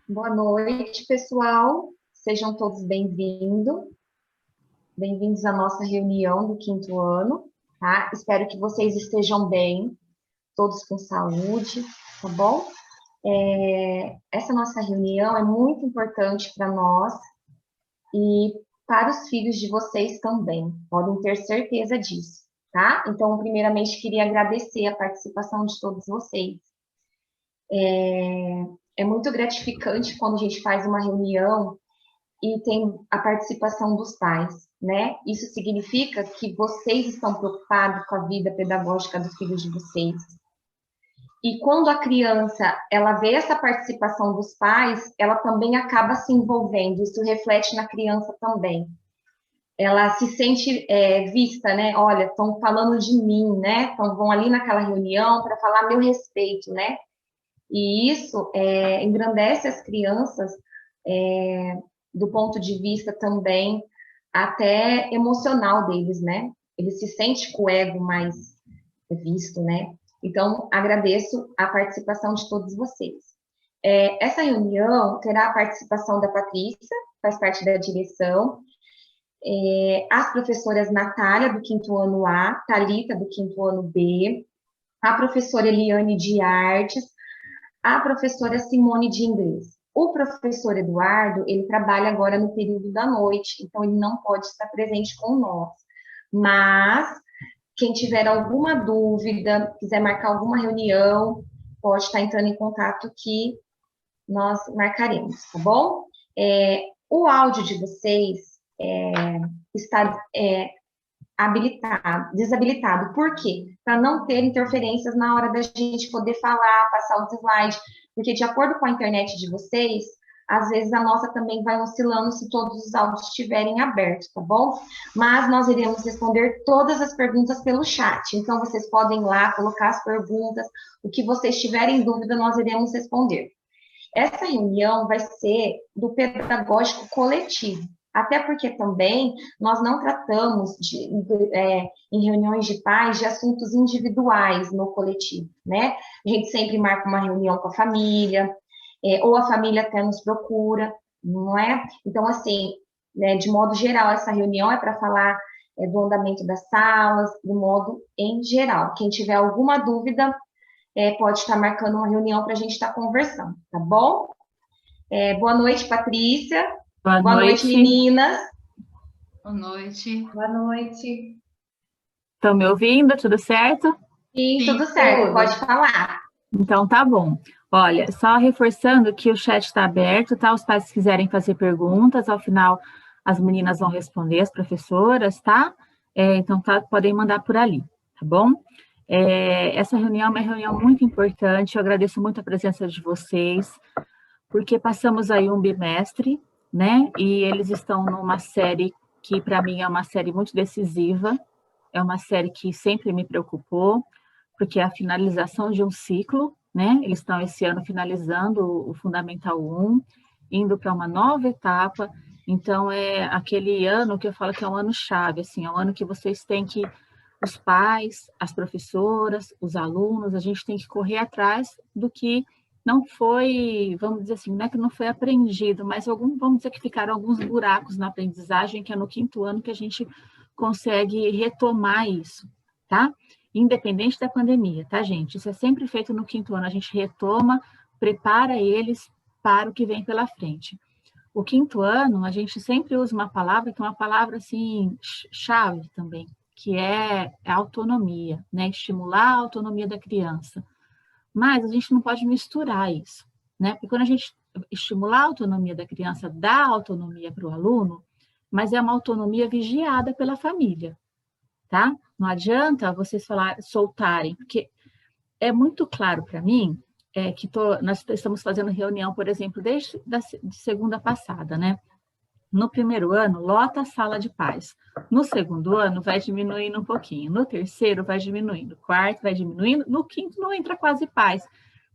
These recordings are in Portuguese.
Boa noite, pessoal. Sejam todos bem-vindos. Bem-vindos à nossa reunião do quinto ano, tá? Espero que vocês estejam bem, todos com saúde, tá bom? Essa nossa reunião é muito importante para nós e para os filhos de vocês também. Podem ter certeza disso, tá? Então, primeiramente, queria agradecer a participação de todos vocês. É muito gratificante quando a gente faz uma reunião e tem a participação dos pais, né? Isso significa que vocês estão preocupados com a vida pedagógica dos filhos de vocês. E quando a criança, ela vê essa participação dos pais, ela também acaba se envolvendo, isso reflete na criança também. Ela se sente vista, né? Olha, estão falando de mim, né? Então vão ali naquela reunião para falar a meu respeito, né? E isso engrandece as crianças do ponto de vista também até emocional deles, né? Eles se sentem com o ego mais visto, né? Então, agradeço a participação de todos vocês. Essa reunião terá a participação da Patrícia, faz parte da direção, as professoras Natália, do quinto ano A, Thalita, do quinto ano B, a professora Eliane de Artes, a professora Simone de Inglês. O professor Eduardo, ele trabalha agora no período da noite, então ele não pode estar presente com nós. Mas, quem tiver alguma dúvida, quiser marcar alguma reunião, pode estar entrando em contato que nós marcaremos, tá bom? O áudio de vocês está desabilitado. Por quê? Para não ter interferências na hora da gente poder falar, passar os slides, porque de acordo com a internet de vocês, às vezes a nossa também vai oscilando se todos os áudios estiverem abertos, tá bom? Mas nós iremos responder todas as perguntas pelo chat, então vocês podem ir lá colocar as perguntas, o que vocês tiverem dúvida nós iremos responder. Essa reunião vai ser do pedagógico coletivo, até porque também nós não tratamos em reuniões de pais de assuntos individuais no coletivo, né? A gente sempre marca uma reunião com a família, ou a família até nos procura, não é? Então, assim, né, de modo geral, essa reunião é para falar do andamento das salas, do modo em geral. Quem tiver alguma dúvida, pode estar marcando uma reunião para a gente estar conversando, tá bom? Boa noite, Patrícia. Boa noite, noite, meninas. Boa noite. Boa noite. Estão me ouvindo? Tudo certo? Sim, tudo certo, pode falar. Então tá bom. Olha, só reforçando que o chat está aberto, tá? Os pais quiserem fazer perguntas, ao final as meninas vão responder, as professoras, tá? Então podem mandar por ali, tá bom? Essa reunião é uma reunião muito importante, eu agradeço muito a presença de vocês, porque passamos aí um bimestre, né? E eles estão numa série que para mim é uma série muito decisiva, é uma série que sempre me preocupou, porque é a finalização de um ciclo, né? Eles estão esse ano finalizando o Fundamental 1, indo para uma nova etapa, então é aquele ano que eu falo que é um ano chave, assim, é um ano que vocês têm que, os pais, as professoras, os alunos, a gente tem que correr atrás do que não foi, vamos dizer assim, não é que não foi aprendido, mas vamos dizer que ficaram alguns buracos na aprendizagem, que é no quinto ano que a gente consegue retomar isso, tá? Independente da pandemia, tá, gente? Isso é sempre feito no quinto ano, a gente retoma, prepara eles para o que vem pela frente. O quinto ano, a gente sempre usa uma palavra que é uma palavra, assim, chave também, que é a autonomia, né? Estimular a autonomia da criança. Mas a gente não pode misturar isso, né? Porque quando a gente estimular a autonomia da criança, dá autonomia para o aluno, mas é uma autonomia vigiada pela família, tá? Não adianta vocês soltarem, porque é muito claro para mim que nós estamos fazendo reunião, por exemplo, desde de segunda passada, né? No primeiro ano, lota a sala de pais. No segundo ano, vai diminuindo um pouquinho. No terceiro, vai diminuindo. No quarto, vai diminuindo. No quinto, não entra quase pais.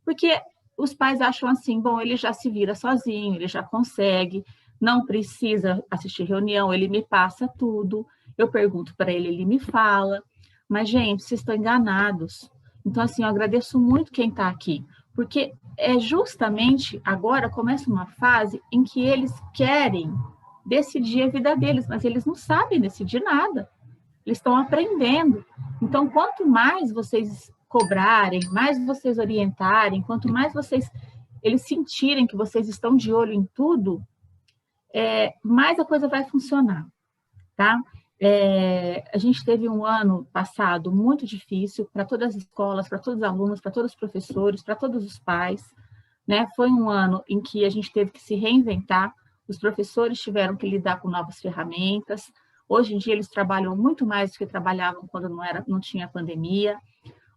Porque os pais acham assim, bom, ele já se vira sozinho, ele já consegue, não precisa assistir reunião, ele me passa tudo. Eu pergunto para ele, ele me fala. Mas, gente, vocês estão enganados. Então, assim, eu agradeço muito quem está aqui, Porque é justamente agora começa uma fase em que eles querem decidir a vida deles, mas eles não sabem decidir nada. Eles estão aprendendo. Então, quanto mais vocês cobrarem, mais vocês orientarem, quanto mais eles sentirem que vocês estão de olho em tudo, mais a coisa vai funcionar, tá? A gente teve um ano passado muito difícil para todas as escolas, para todos os alunos, para todos os professores, para todos os pais, né? Foi um ano em que a gente teve que se reinventar, os professores tiveram que lidar com novas ferramentas. Hoje em dia eles trabalham muito mais do que trabalhavam quando não tinha pandemia.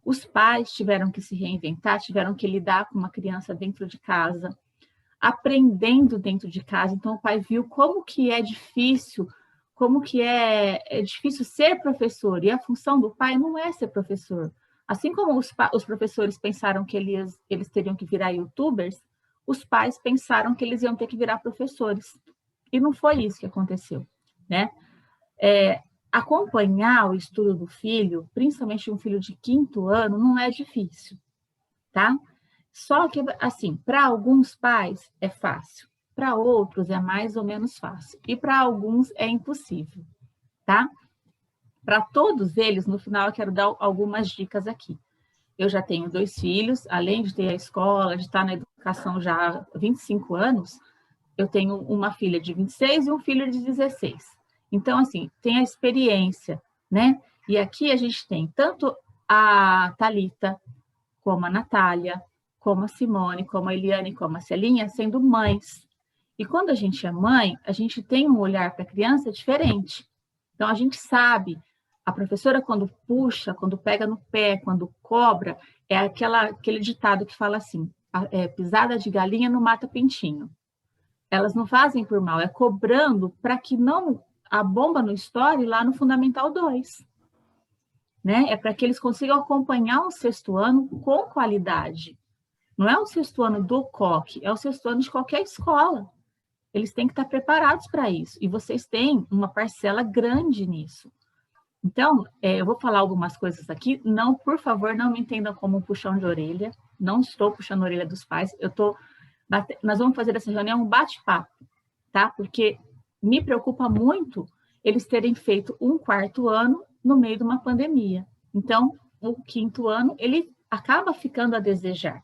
Os pais tiveram que se reinventar, tiveram que lidar com uma criança dentro de casa, aprendendo dentro de casa. Então o pai viu como que é difícil, como que é difícil ser professor, e a função do pai não é ser professor. Assim como os professores pensaram que eles teriam que virar youtubers, os pais pensaram que eles iam ter que virar professores. E não foi isso que aconteceu, né? Acompanhar o estudo do filho, principalmente um filho de 5º ano, não é difícil, tá? Só que, assim, para alguns pais é fácil, para outros é mais ou menos fácil, e para alguns é impossível, tá? Para todos eles, no final, eu quero dar algumas dicas aqui. Eu já tenho 2 filhos, além de ter a escola, de estar na educação já há 25 anos, eu tenho uma filha de 26 e um filho de 16. Então, assim, tem a experiência, né? E aqui a gente tem tanto a Thalita, como a Natália, como a Simone, como a Eliane, como a Celinha, sendo mães. E quando a gente é mãe, a gente tem um olhar para a criança diferente. Então, a gente sabe, a professora quando puxa, quando pega no pé, quando cobra, é aquele ditado que fala assim, pisada de galinha não mata pintinho. Elas não fazem por mal, é cobrando para que não a bomba não estoure lá no Fundamental 2. Né? É para que eles consigam acompanhar o 6º ano com qualidade. Não é o 6º ano do COC, é o 6º ano de qualquer escola. Eles têm que estar preparados para isso. E vocês têm uma parcela grande nisso. Então, eu vou falar algumas coisas aqui. Não, por favor, não me entendam como um puxão de orelha. Não estou puxando a orelha dos pais. Nós vamos fazer essa reunião um bate-papo, tá? Porque me preocupa muito eles terem feito um 4º ano no meio de uma pandemia. Então, o 5º ano, ele acaba ficando a desejar,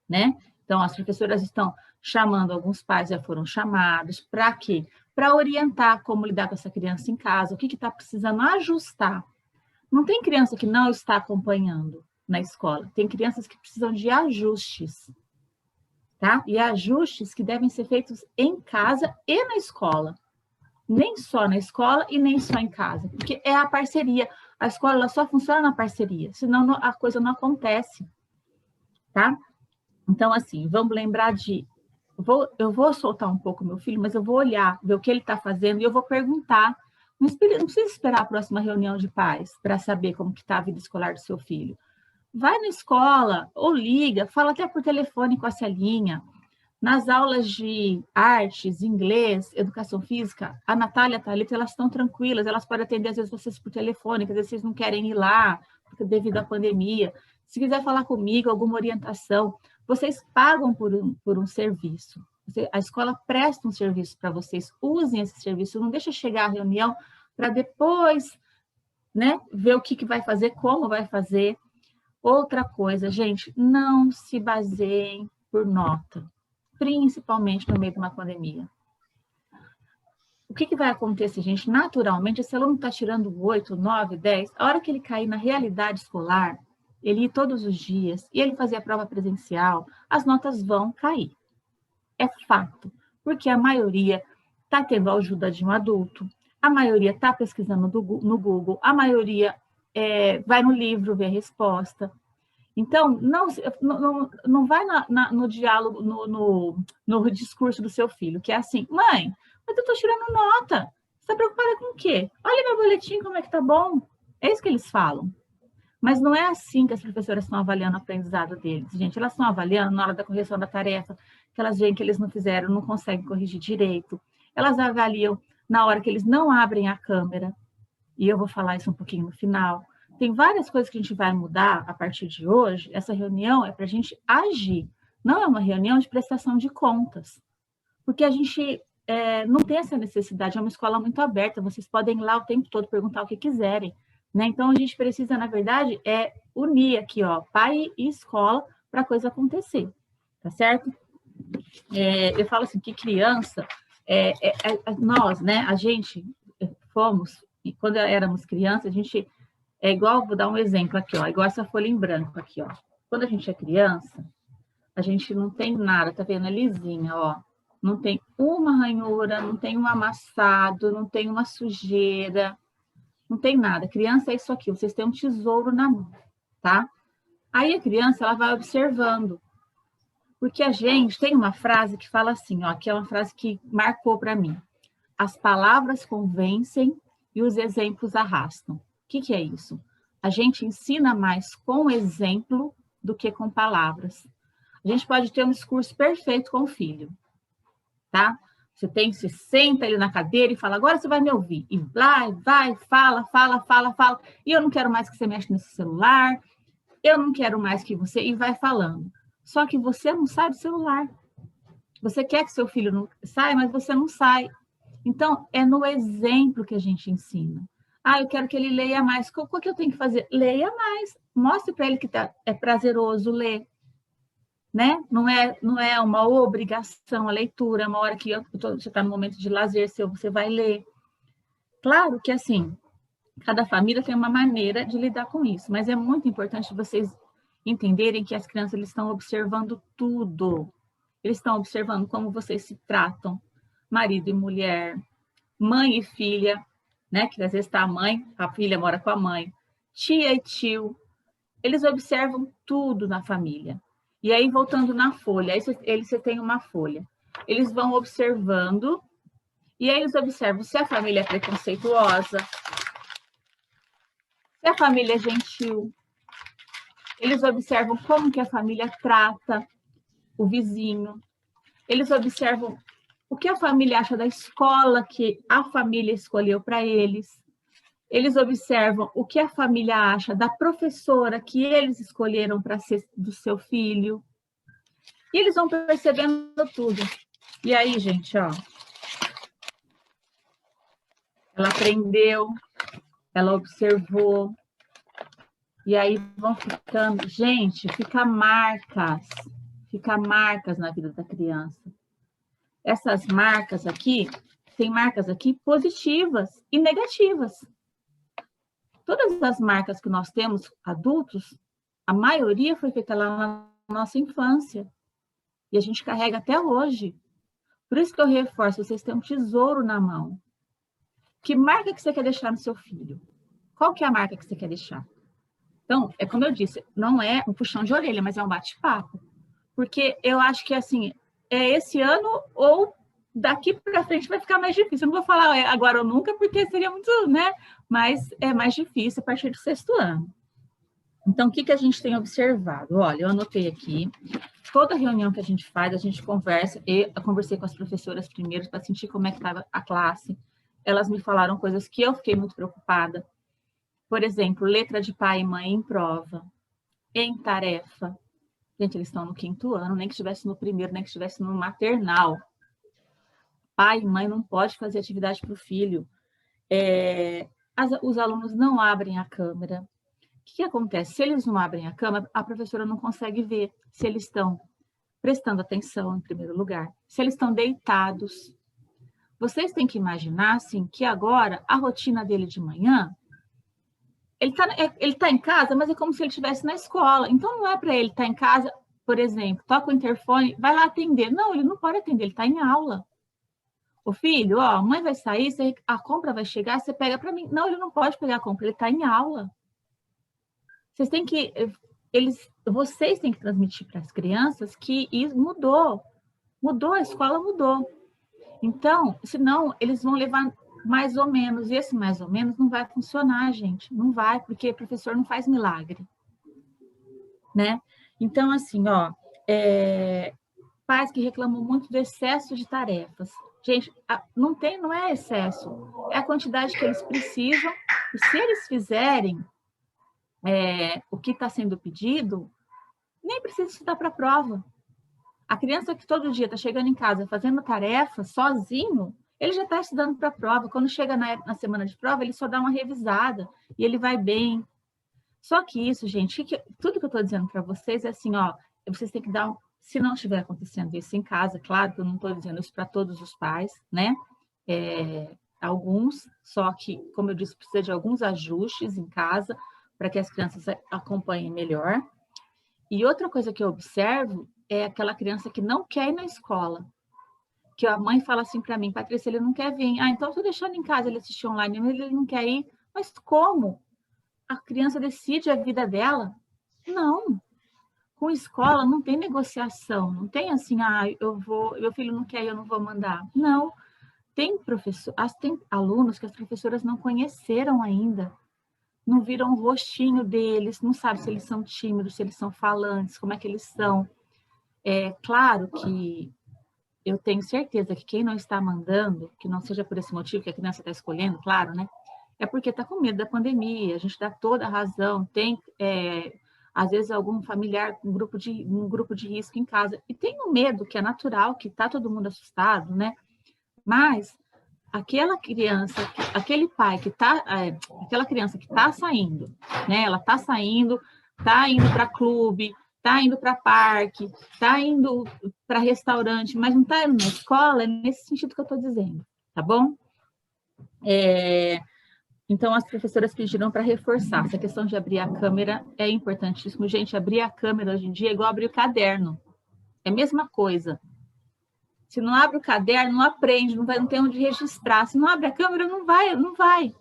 né? Então, as professoras estão chamando, alguns pais já foram chamados, para quê? Para orientar como lidar com essa criança em casa, o que está precisando ajustar. Não tem criança que não está acompanhando na escola, tem crianças que precisam de ajustes, tá? E ajustes que devem ser feitos em casa e na escola. Nem só na escola e nem só em casa, porque é a parceria. A escola ela só funciona na parceria, senão a coisa não acontece, tá? Então, assim, vamos lembrar eu vou soltar um pouco meu filho, mas eu vou olhar, ver o que ele está fazendo e eu vou perguntar. Não precisa esperar a próxima reunião de pais para saber como que está a vida escolar do seu filho. Vai na escola, ou liga, fala até por telefone com a Celinha. Nas aulas de artes, inglês, educação física, a Natália e a Thalita, elas estão tranquilas, elas podem atender às vezes vocês por telefone, que às vezes vocês não querem ir lá, porque devido à pandemia. Se quiser falar comigo, alguma orientação, vocês pagam por um serviço. A escola presta um serviço para vocês, usem esse serviço, não deixa chegar a reunião para depois, né, ver o que vai fazer, como vai fazer. Outra coisa, gente, não se baseiem por nota, principalmente no meio de uma pandemia. O que vai acontecer, gente? Naturalmente, esse aluno está tirando 8, 9, 10, a hora que ele cair na realidade escolar, ele ir todos os dias, e ele fazer a prova presencial, as notas vão cair. É fato, porque a maioria está tendo a ajuda de um adulto, a maioria está pesquisando no Google, a maioria vai no livro ver a resposta. Então, não vai no diálogo, no discurso do seu filho, que é assim, mãe, mas eu estou tirando nota, você está preocupada com o quê? Olha meu boletim, como é que tá bom. É isso que eles falam. Mas não é assim que as professoras estão avaliando o aprendizado deles, gente. Elas estão avaliando na hora da correção da tarefa, que elas veem que eles não fizeram, não conseguem corrigir direito. Elas avaliam na hora que eles não abrem a câmera, e eu vou falar isso um pouquinho no final. Tem várias coisas que a gente vai mudar a partir de hoje. Essa reunião é para a gente agir, não é uma reunião de prestação de contas, porque a gente não tem essa necessidade, é uma escola muito aberta, vocês podem ir lá o tempo todo perguntar o que quiserem, né? Então, a gente precisa, na verdade, unir aqui, ó, pai e escola para a coisa acontecer, tá certo? Eu falo assim, que criança, nós, né, a gente fomos, e quando éramos crianças, a gente é igual, vou dar um exemplo aqui, ó, igual essa folha em branco aqui, ó. Quando a gente é criança, a gente não tem nada, tá vendo? É lisinha, ó. Não tem uma ranhura, não tem um amassado, não tem uma sujeira, não tem nada. Criança é isso aqui, vocês têm um tesouro na mão, tá? Aí a criança, ela vai observando. Porque a gente tem uma frase que fala assim, ó, que é uma frase que marcou para mim. As palavras convencem e os exemplos arrastam. O que é isso? A gente ensina mais com exemplo do que com palavras. A gente pode ter um discurso perfeito com o filho, tá? Você senta ele na cadeira e fala, agora você vai me ouvir. E vai, fala. E eu não quero mais que você mexa nesse celular, eu não quero mais que você... E vai falando. Só que você não sai do celular. Você quer que seu filho não saia, mas você não sai. Então, é no exemplo que a gente ensina. Ah, eu quero que ele leia mais. O que eu tenho que fazer? Leia mais. Mostre para ele que é prazeroso ler. Né? Não é uma obrigação a leitura, é uma hora que você está no momento de lazer seu, você vai ler. Claro que, assim, cada família tem uma maneira de lidar com isso, mas é muito importante vocês entenderem que as crianças eles estão observando tudo. Eles estão observando como vocês se tratam, marido e mulher, mãe e filha, né? Que às vezes está a filha mora com a mãe, tia e tio. Eles observam tudo na família. E aí, voltando na folha, aí você tem uma folha. Eles vão observando, e aí eles observam se a família é preconceituosa, se a família é gentil. Eles observam como que a família trata o vizinho. Eles observam o que a família acha da escola que a família escolheu para eles. Eles observam o que a família acha da professora que eles escolheram para ser do seu filho. E eles vão percebendo tudo. E aí, gente, ó. Ela aprendeu, ela observou. E aí vão ficando... Gente, fica marcas na vida da criança. Essas marcas aqui, tem marcas aqui positivas e negativas. Todas as marcas que nós temos, adultos, a maioria foi feita lá na nossa infância. E a gente carrega até hoje. Por isso que eu reforço, vocês têm um tesouro na mão. Que marca que você quer deixar no seu filho? Qual que é a marca que você quer deixar? Então, é como eu disse, não é um puxão de orelha, mas é um bate-papo. Porque eu acho que, assim, é esse ano ou daqui para frente vai ficar mais difícil. Eu não vou falar agora ou nunca, porque seria muito, né? Mas é mais difícil a partir do 6º ano. Então, o que a gente tem observado? Olha, eu anotei aqui, toda reunião que a gente faz, a gente conversa, eu conversei com as professoras primeiro para sentir como é que estava a classe. Elas me falaram coisas que eu fiquei muito preocupada. Por exemplo, letra de pai e mãe em prova, em tarefa. Gente, eles estão no 5º ano, nem que estivesse no 1º, nem que estivesse no maternal. Pai e mãe não pode fazer atividade para o filho. Os alunos não abrem a câmera. O que acontece? Se eles não abrem a câmera, a professora não consegue ver se eles estão prestando atenção, em primeiro lugar, se eles estão deitados. Vocês têm que imaginar, assim, que agora a rotina dele de manhã, ele tá em casa, mas é como se ele estivesse na escola. Então, não é para ele estar em casa, por exemplo, toca o interfone, vai lá atender. Não, ele não pode atender, ele está em aula. O filho, ó, a mãe vai sair, a compra vai chegar, você pega para mim. Não, ele não pode pegar a compra, ele está em aula. Vocês têm que transmitir para as crianças que isso mudou, a escola mudou. Então, senão eles vão levar mais ou menos, e esse mais ou menos não vai funcionar, gente, não vai, porque o professor não faz milagre, né? Então, assim, ó, pais que reclamam muito do excesso de tarefas. Gente, não é excesso, é a quantidade que eles precisam, e se eles fizerem o que está sendo pedido, nem precisa estudar para a prova. A criança que todo dia está chegando em casa fazendo tarefa sozinho, ele já está estudando para a prova. Quando chega na semana de prova, ele só dá uma revisada e ele vai bem. Só que isso, gente, tudo que eu estou dizendo para vocês é assim, ó, vocês têm que dar, se não estiver acontecendo isso em casa, claro que eu não estou dizendo isso para todos os pais, né? Alguns, só que, como eu disse, precisa de alguns ajustes em casa para que as crianças acompanhem melhor. E outra coisa que eu observo é aquela criança que não quer ir na escola, que a mãe fala assim para mim, Patrícia, ele não quer vir. Ah, então estou deixando em casa ele assistir online, mas ele não quer ir. Mas como? A criança decide a vida dela? Não. Com escola não tem negociação, não tem assim, meu filho não quer ir, eu não vou mandar. Não. Tem alunos que as professoras não conheceram ainda, não viram o rostinho deles, não sabe se eles são tímidos, se eles são falantes, como é que eles são. É claro que eu tenho certeza que quem não está mandando, que não seja por esse motivo que a criança está escolhendo, claro, né? É porque está com medo da pandemia, a gente dá toda a razão, tem, às vezes, algum familiar com um grupo de risco em casa, e tem um medo que é natural, que está todo mundo assustado, né? Mas aquela criança, aquele pai que está, aquela criança que está saindo, né? Ela está saindo, está indo para clube, está indo para parque, está indo para restaurante, mas não está indo na escola, é nesse sentido que eu estou dizendo, tá bom? Então, as professoras pediram para reforçar. Essa questão de abrir a câmera é importantíssimo. Gente, abrir a câmera hoje em dia é igual abrir o caderno. É a mesma coisa. Se não abre o caderno, não aprende, não tem onde registrar. Se não abre a câmera, não vai.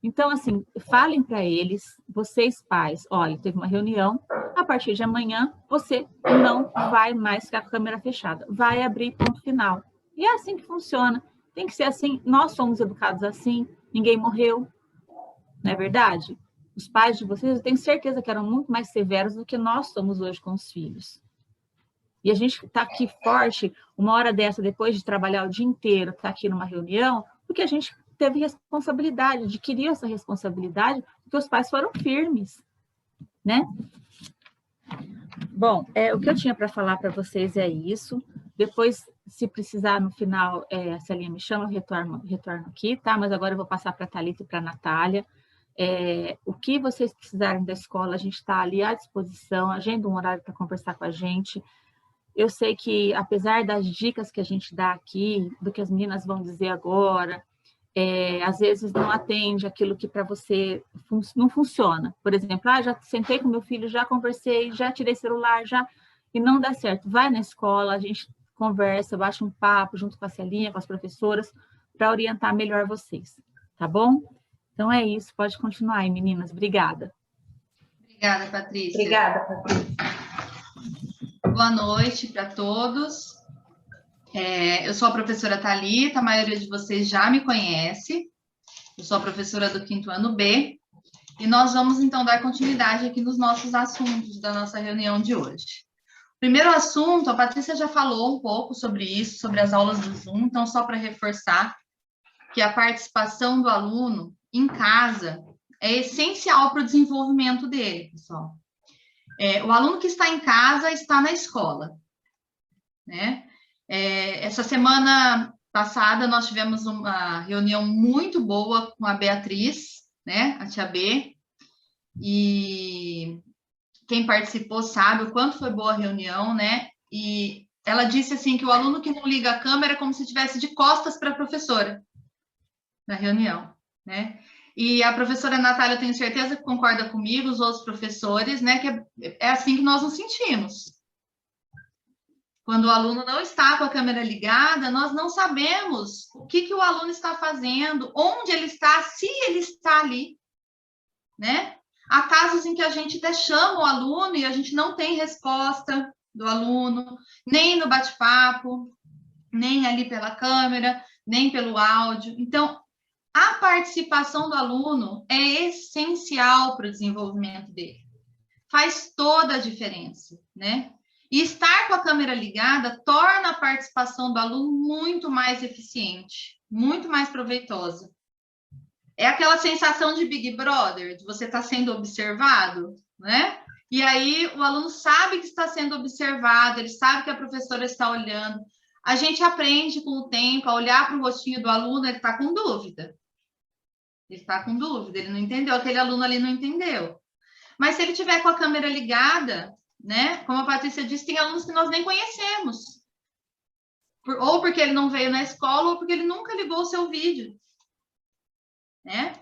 Então, assim, falem para eles, vocês pais, olha, teve uma reunião, a partir de amanhã, você não vai mais com a câmera fechada. Vai abrir, ponto final. E é assim que funciona. Tem que ser assim. Nós somos educados assim, ninguém morreu. Não é verdade? Os pais de vocês, eu tenho certeza que eram muito mais severos do que nós somos hoje com os filhos. E a gente está aqui forte, uma hora dessa, depois de trabalhar o dia inteiro, está aqui numa reunião, porque a gente teve responsabilidade, adquiriu essa responsabilidade, porque os pais foram firmes, né? Bom, o que eu tinha para falar para vocês é isso. Depois, se precisar, no final, a Celinha me chama, eu retorno aqui, tá? Mas agora eu vou passar para a Thalita e para a Natália. O que vocês precisarem da escola, a gente está ali à disposição, agenda um horário para conversar com a gente. Eu sei que, apesar das dicas que a gente dá aqui, do que as meninas vão dizer agora, às vezes não atende aquilo que para você não funciona. Por exemplo, já sentei com meu filho, já conversei, já tirei celular, e não dá certo. Vai na escola, a gente conversa, baixa um papo junto com a Celinha, com as professoras, para orientar melhor vocês, tá bom? Então é isso, pode continuar aí, meninas. Obrigada. Obrigada, Patrícia. Obrigada, Patrícia. Boa noite para todos. Eu sou a professora Thalita, a maioria de vocês já me conhece. Eu sou a professora do 5º ano B. E nós vamos, então, dar continuidade aqui nos nossos assuntos da nossa reunião de hoje. Primeiro assunto, a Patrícia já falou um pouco sobre isso, sobre as aulas do Zoom. Então, só para reforçar que a participação do aluno em casa é essencial para o desenvolvimento dele, pessoal. O aluno que está em casa está na escola, né? Essa semana passada, nós tivemos uma reunião muito boa com a Beatriz, né? A tia B, e quem participou sabe o quanto foi boa a reunião, né? E ela disse assim que o aluno que não liga a câmera é como se estivesse de costas para a professora na reunião, né? E a professora Natália, eu tenho certeza que concorda comigo, os outros professores, né? Que é assim que nós nos sentimos. Quando o aluno não está com a câmera ligada, nós não sabemos o que o aluno está fazendo, onde ele está, se ele está ali, né? Há casos em que a gente até chama o aluno e a gente não tem resposta do aluno, nem no bate-papo, nem ali pela câmera, nem pelo áudio. Então, a participação do aluno é essencial para o desenvolvimento dele. Faz toda a diferença, né? E estar com a câmera ligada torna a participação do aluno muito mais eficiente, muito mais proveitosa. É aquela sensação de Big Brother, de você estar sendo observado, né? E aí o aluno sabe que está sendo observado, ele sabe que a professora está olhando. A gente aprende com o tempo a olhar para o rostinho do aluno, ele está com dúvida. Ele está com dúvida, ele não entendeu, aquele aluno ali não entendeu. Mas se ele tiver com a câmera ligada, né? Como a Patrícia disse, tem alunos que nós nem conhecemos. Ou porque ele não veio na escola, ou porque ele nunca ligou o seu vídeo. Né?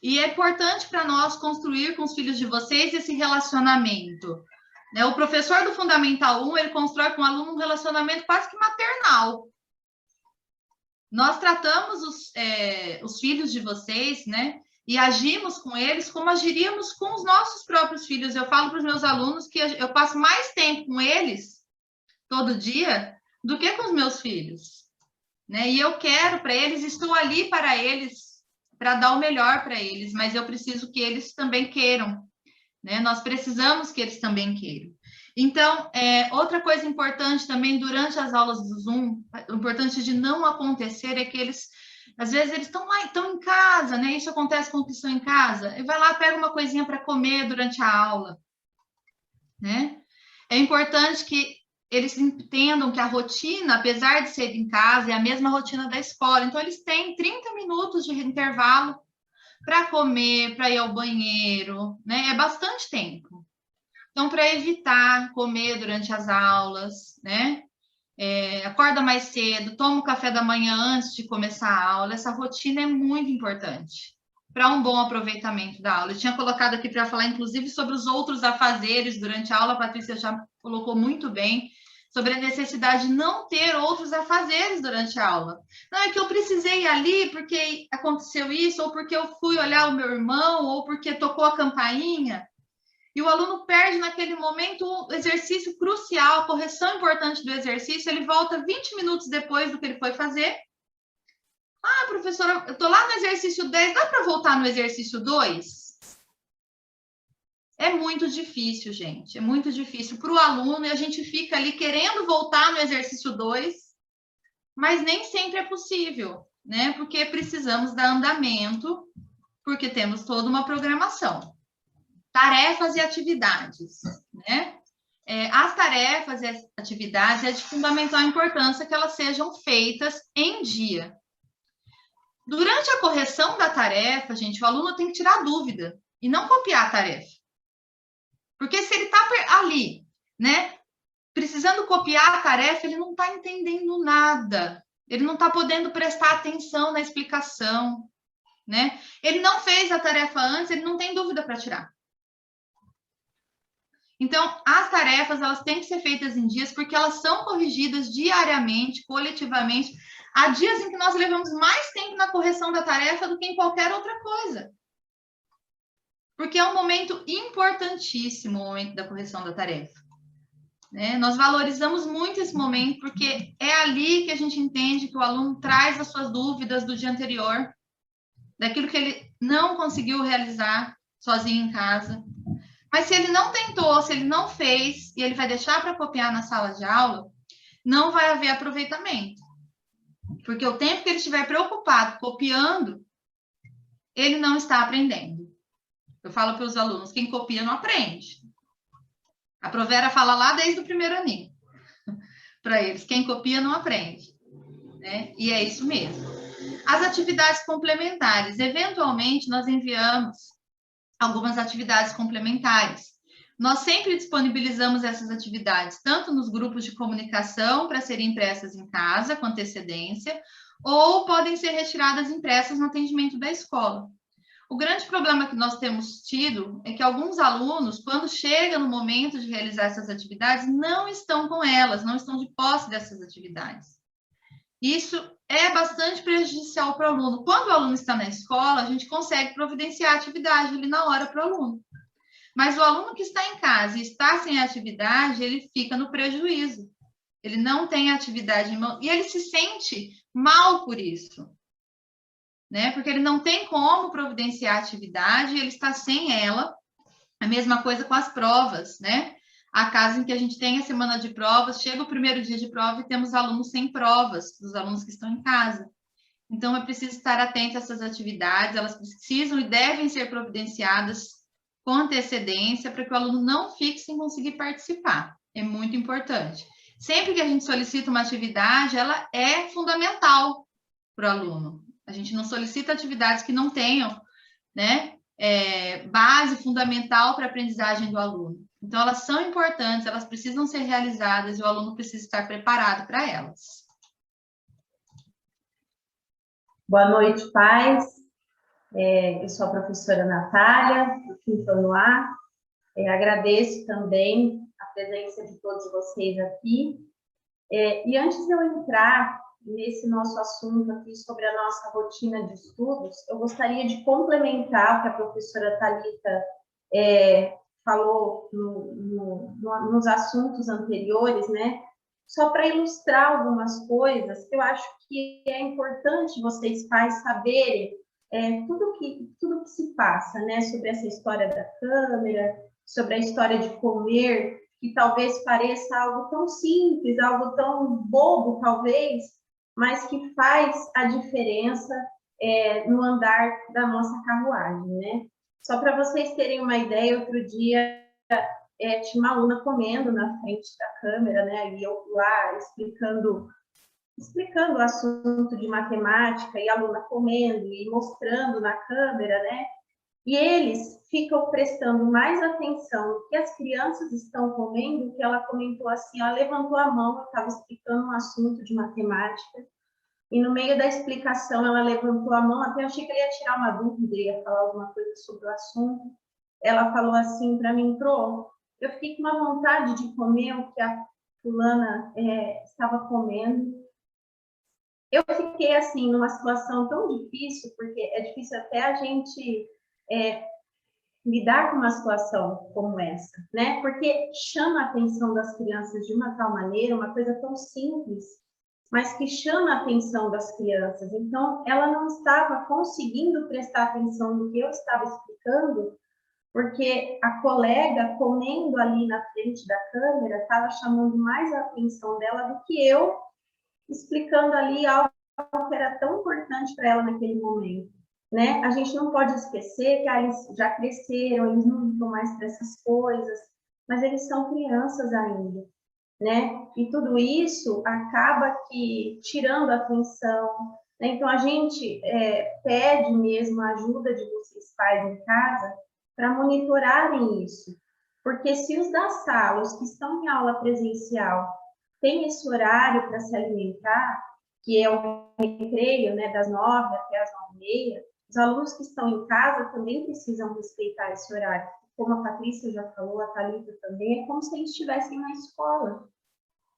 E é importante para nós construir com os filhos de vocês esse relacionamento. Né? O professor do Fundamental 1, ele constrói com o aluno um relacionamento quase que maternal. Nós tratamos os filhos de vocês, né? E agimos com eles como agiríamos com os nossos próprios filhos. Eu falo para os meus alunos que eu passo mais tempo com eles, todo dia, do que com os meus filhos. Né? E eu quero para eles, estou ali para eles, para dar o melhor para eles, mas eu preciso que eles também queiram. Né? Nós precisamos que eles também queiram. Então, outra coisa importante também, durante as aulas do Zoom, o importante de não acontecer é que eles, às vezes, eles estão lá, estão em casa, né? Isso acontece com os que estão em casa, e vai lá, pega uma coisinha para comer durante a aula, né? É importante que eles entendam que a rotina, apesar de ser em casa, é a mesma rotina da escola. Então, eles têm 30 minutos de intervalo para comer, para ir ao banheiro, né? É bastante tempo. Então, para evitar comer durante as aulas, né? Acorda mais cedo, toma o café da manhã antes de começar a aula. Essa rotina é muito importante para um bom aproveitamento da aula. Eu tinha colocado aqui para falar, inclusive, sobre os outros afazeres durante a aula. A Patrícia já colocou muito bem sobre a necessidade de não ter outros afazeres durante a aula. Não, é que eu precisei ir ali porque aconteceu isso, ou porque eu fui olhar o meu irmão, ou porque tocou a campainha. E o aluno perde naquele momento o exercício crucial, a correção importante do exercício, ele volta 20 minutos depois do que ele foi fazer. Ah, professora, eu estou lá no exercício 10, dá para voltar no exercício 2? É muito difícil, gente, é muito difícil para o aluno, e a gente fica ali querendo voltar no exercício 2, mas nem sempre é possível, né? Porque precisamos dar andamento, porque temos toda uma programação. Tarefas e atividades, né? As tarefas e as atividades é de fundamental importância que elas sejam feitas em dia. Durante a correção da tarefa, gente, o aluno tem que tirar dúvida e não copiar a tarefa. Porque se ele está ali, né, precisando copiar a tarefa, ele não está entendendo nada. Ele não está podendo prestar atenção na explicação, né? Ele não fez a tarefa antes, ele não tem dúvida para tirar. Então, as tarefas, elas têm que ser feitas em dias, porque elas são corrigidas diariamente, coletivamente. Há dias em que nós levamos mais tempo na correção da tarefa do que em qualquer outra coisa. Porque é um momento importantíssimo, o momento da correção da tarefa. Né? Nós valorizamos muito esse momento, porque é ali que a gente entende que o aluno traz as suas dúvidas do dia anterior, daquilo que ele não conseguiu realizar sozinho em casa. Mas se ele não tentou, se ele não fez, e ele vai deixar para copiar na sala de aula, não vai haver aproveitamento. Porque o tempo que ele estiver preocupado copiando, ele não está aprendendo. Eu falo para os alunos, quem copia não aprende. A Provera fala lá desde o primeiro aninho. Para eles, quem copia não aprende. Né? E é isso mesmo. As atividades complementares. Eventualmente, nós enviamos algumas atividades complementares. Nós sempre disponibilizamos essas atividades, tanto nos grupos de comunicação, para serem impressas em casa, com antecedência, ou podem ser retiradas impressas no atendimento da escola. O grande problema que nós temos tido é que alguns alunos, quando chega no momento de realizar essas atividades, não estão com elas, não estão de posse dessas atividades. Isso é bastante prejudicial para o aluno. Quando o aluno está na escola, a gente consegue providenciar a atividade ali na hora para o aluno. Mas o aluno que está em casa e está sem atividade, ele fica no prejuízo. Ele não tem atividade em mão e ele se sente mal por isso. Né? Porque ele não tem como providenciar a atividade, ele está sem ela. A mesma coisa com as provas, né? Há casos em que a gente tem a semana de provas, chega o primeiro dia de prova e temos alunos sem provas, os alunos que estão em casa. Então, é preciso estar atento a essas atividades, elas precisam e devem ser providenciadas com antecedência para que o aluno não fique sem conseguir participar. É muito importante. Sempre que a gente solicita uma atividade, ela é fundamental para o aluno. A gente não solicita atividades que não tenham, né, base fundamental para a aprendizagem do aluno. Então, elas são importantes, elas precisam ser realizadas e o aluno precisa estar preparado para elas. Boa noite, pais. Eu sou a professora Natália, do quinto ano A. Agradeço também a presença de todos vocês aqui. E antes de eu entrar nesse nosso assunto aqui sobre a nossa rotina de estudos, eu gostaria de complementar o que a professora Thalita falou nos assuntos anteriores, né? Só para ilustrar algumas coisas, eu acho que é importante vocês, pais, saberem tudo que se passa, né? Sobre essa história da câmera, sobre a história de comer, que talvez pareça algo tão simples, algo tão bobo, talvez, mas que faz a diferença no andar da nossa carruagem, né? Só para vocês terem uma ideia, outro dia tinha uma aluna comendo na frente da câmera, né? E eu lá explicando o assunto de matemática, e a aluna comendo e mostrando na câmera, né? E eles ficam prestando mais atenção no que as crianças estão comendo, que ela comentou assim, ela levantou a mão, eu estava explicando um assunto de matemática, e no meio da explicação ela levantou a mão, até achei que ela ia tirar uma dúvida, ia falar alguma coisa sobre o assunto. Ela falou assim para mim, Pro, eu fiquei com uma vontade de comer o que a fulana estava comendo. Eu fiquei assim numa situação tão difícil, porque é difícil até a gente lidar com uma situação como essa, né? Porque chama a atenção das crianças de uma tal maneira, uma coisa tão simples, mas que chama a atenção das crianças. Então, ela não estava conseguindo prestar atenção no que eu estava explicando, porque a colega comendo ali na frente da câmera estava chamando mais a atenção dela do que eu explicando ali algo que era tão importante para ela naquele momento, né? A gente não pode esquecer que eles já cresceram, eles não ligam mais para essas coisas, mas eles são crianças ainda, né? E tudo isso acaba que tirando a atenção, né? Então a gente pede mesmo a ajuda de vocês pais em casa para monitorarem isso, porque se os da sala, os que estão em aula presencial, têm esse horário para se alimentar, que é o recreio, né, das 9 até as 9h30, os alunos que estão em casa também precisam respeitar esse horário. Como a Patrícia já falou, a Thalita também, é como se eles estivessem na escola,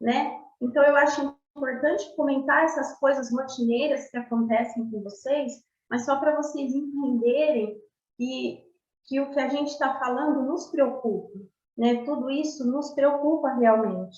né? Então, eu acho importante comentar essas coisas rotineiras que acontecem com vocês, mas só para vocês entenderem que o que a gente está falando nos preocupa, né? Tudo isso nos preocupa realmente.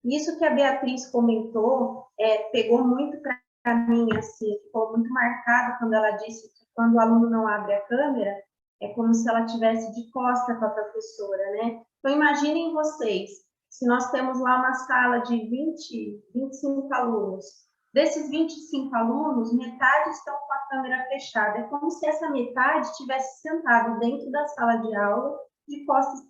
Isso que a Beatriz comentou, pegou muito para mim, assim, ficou muito marcado quando ela disse que quando o aluno não abre a câmera, é como se ela tivesse de costa com a professora, né? Então, imaginem vocês, se nós temos lá uma sala de 25 alunos, desses 25 alunos, metade estão com a câmera fechada, é como se essa metade estivesse sentada dentro da sala de aula, de costas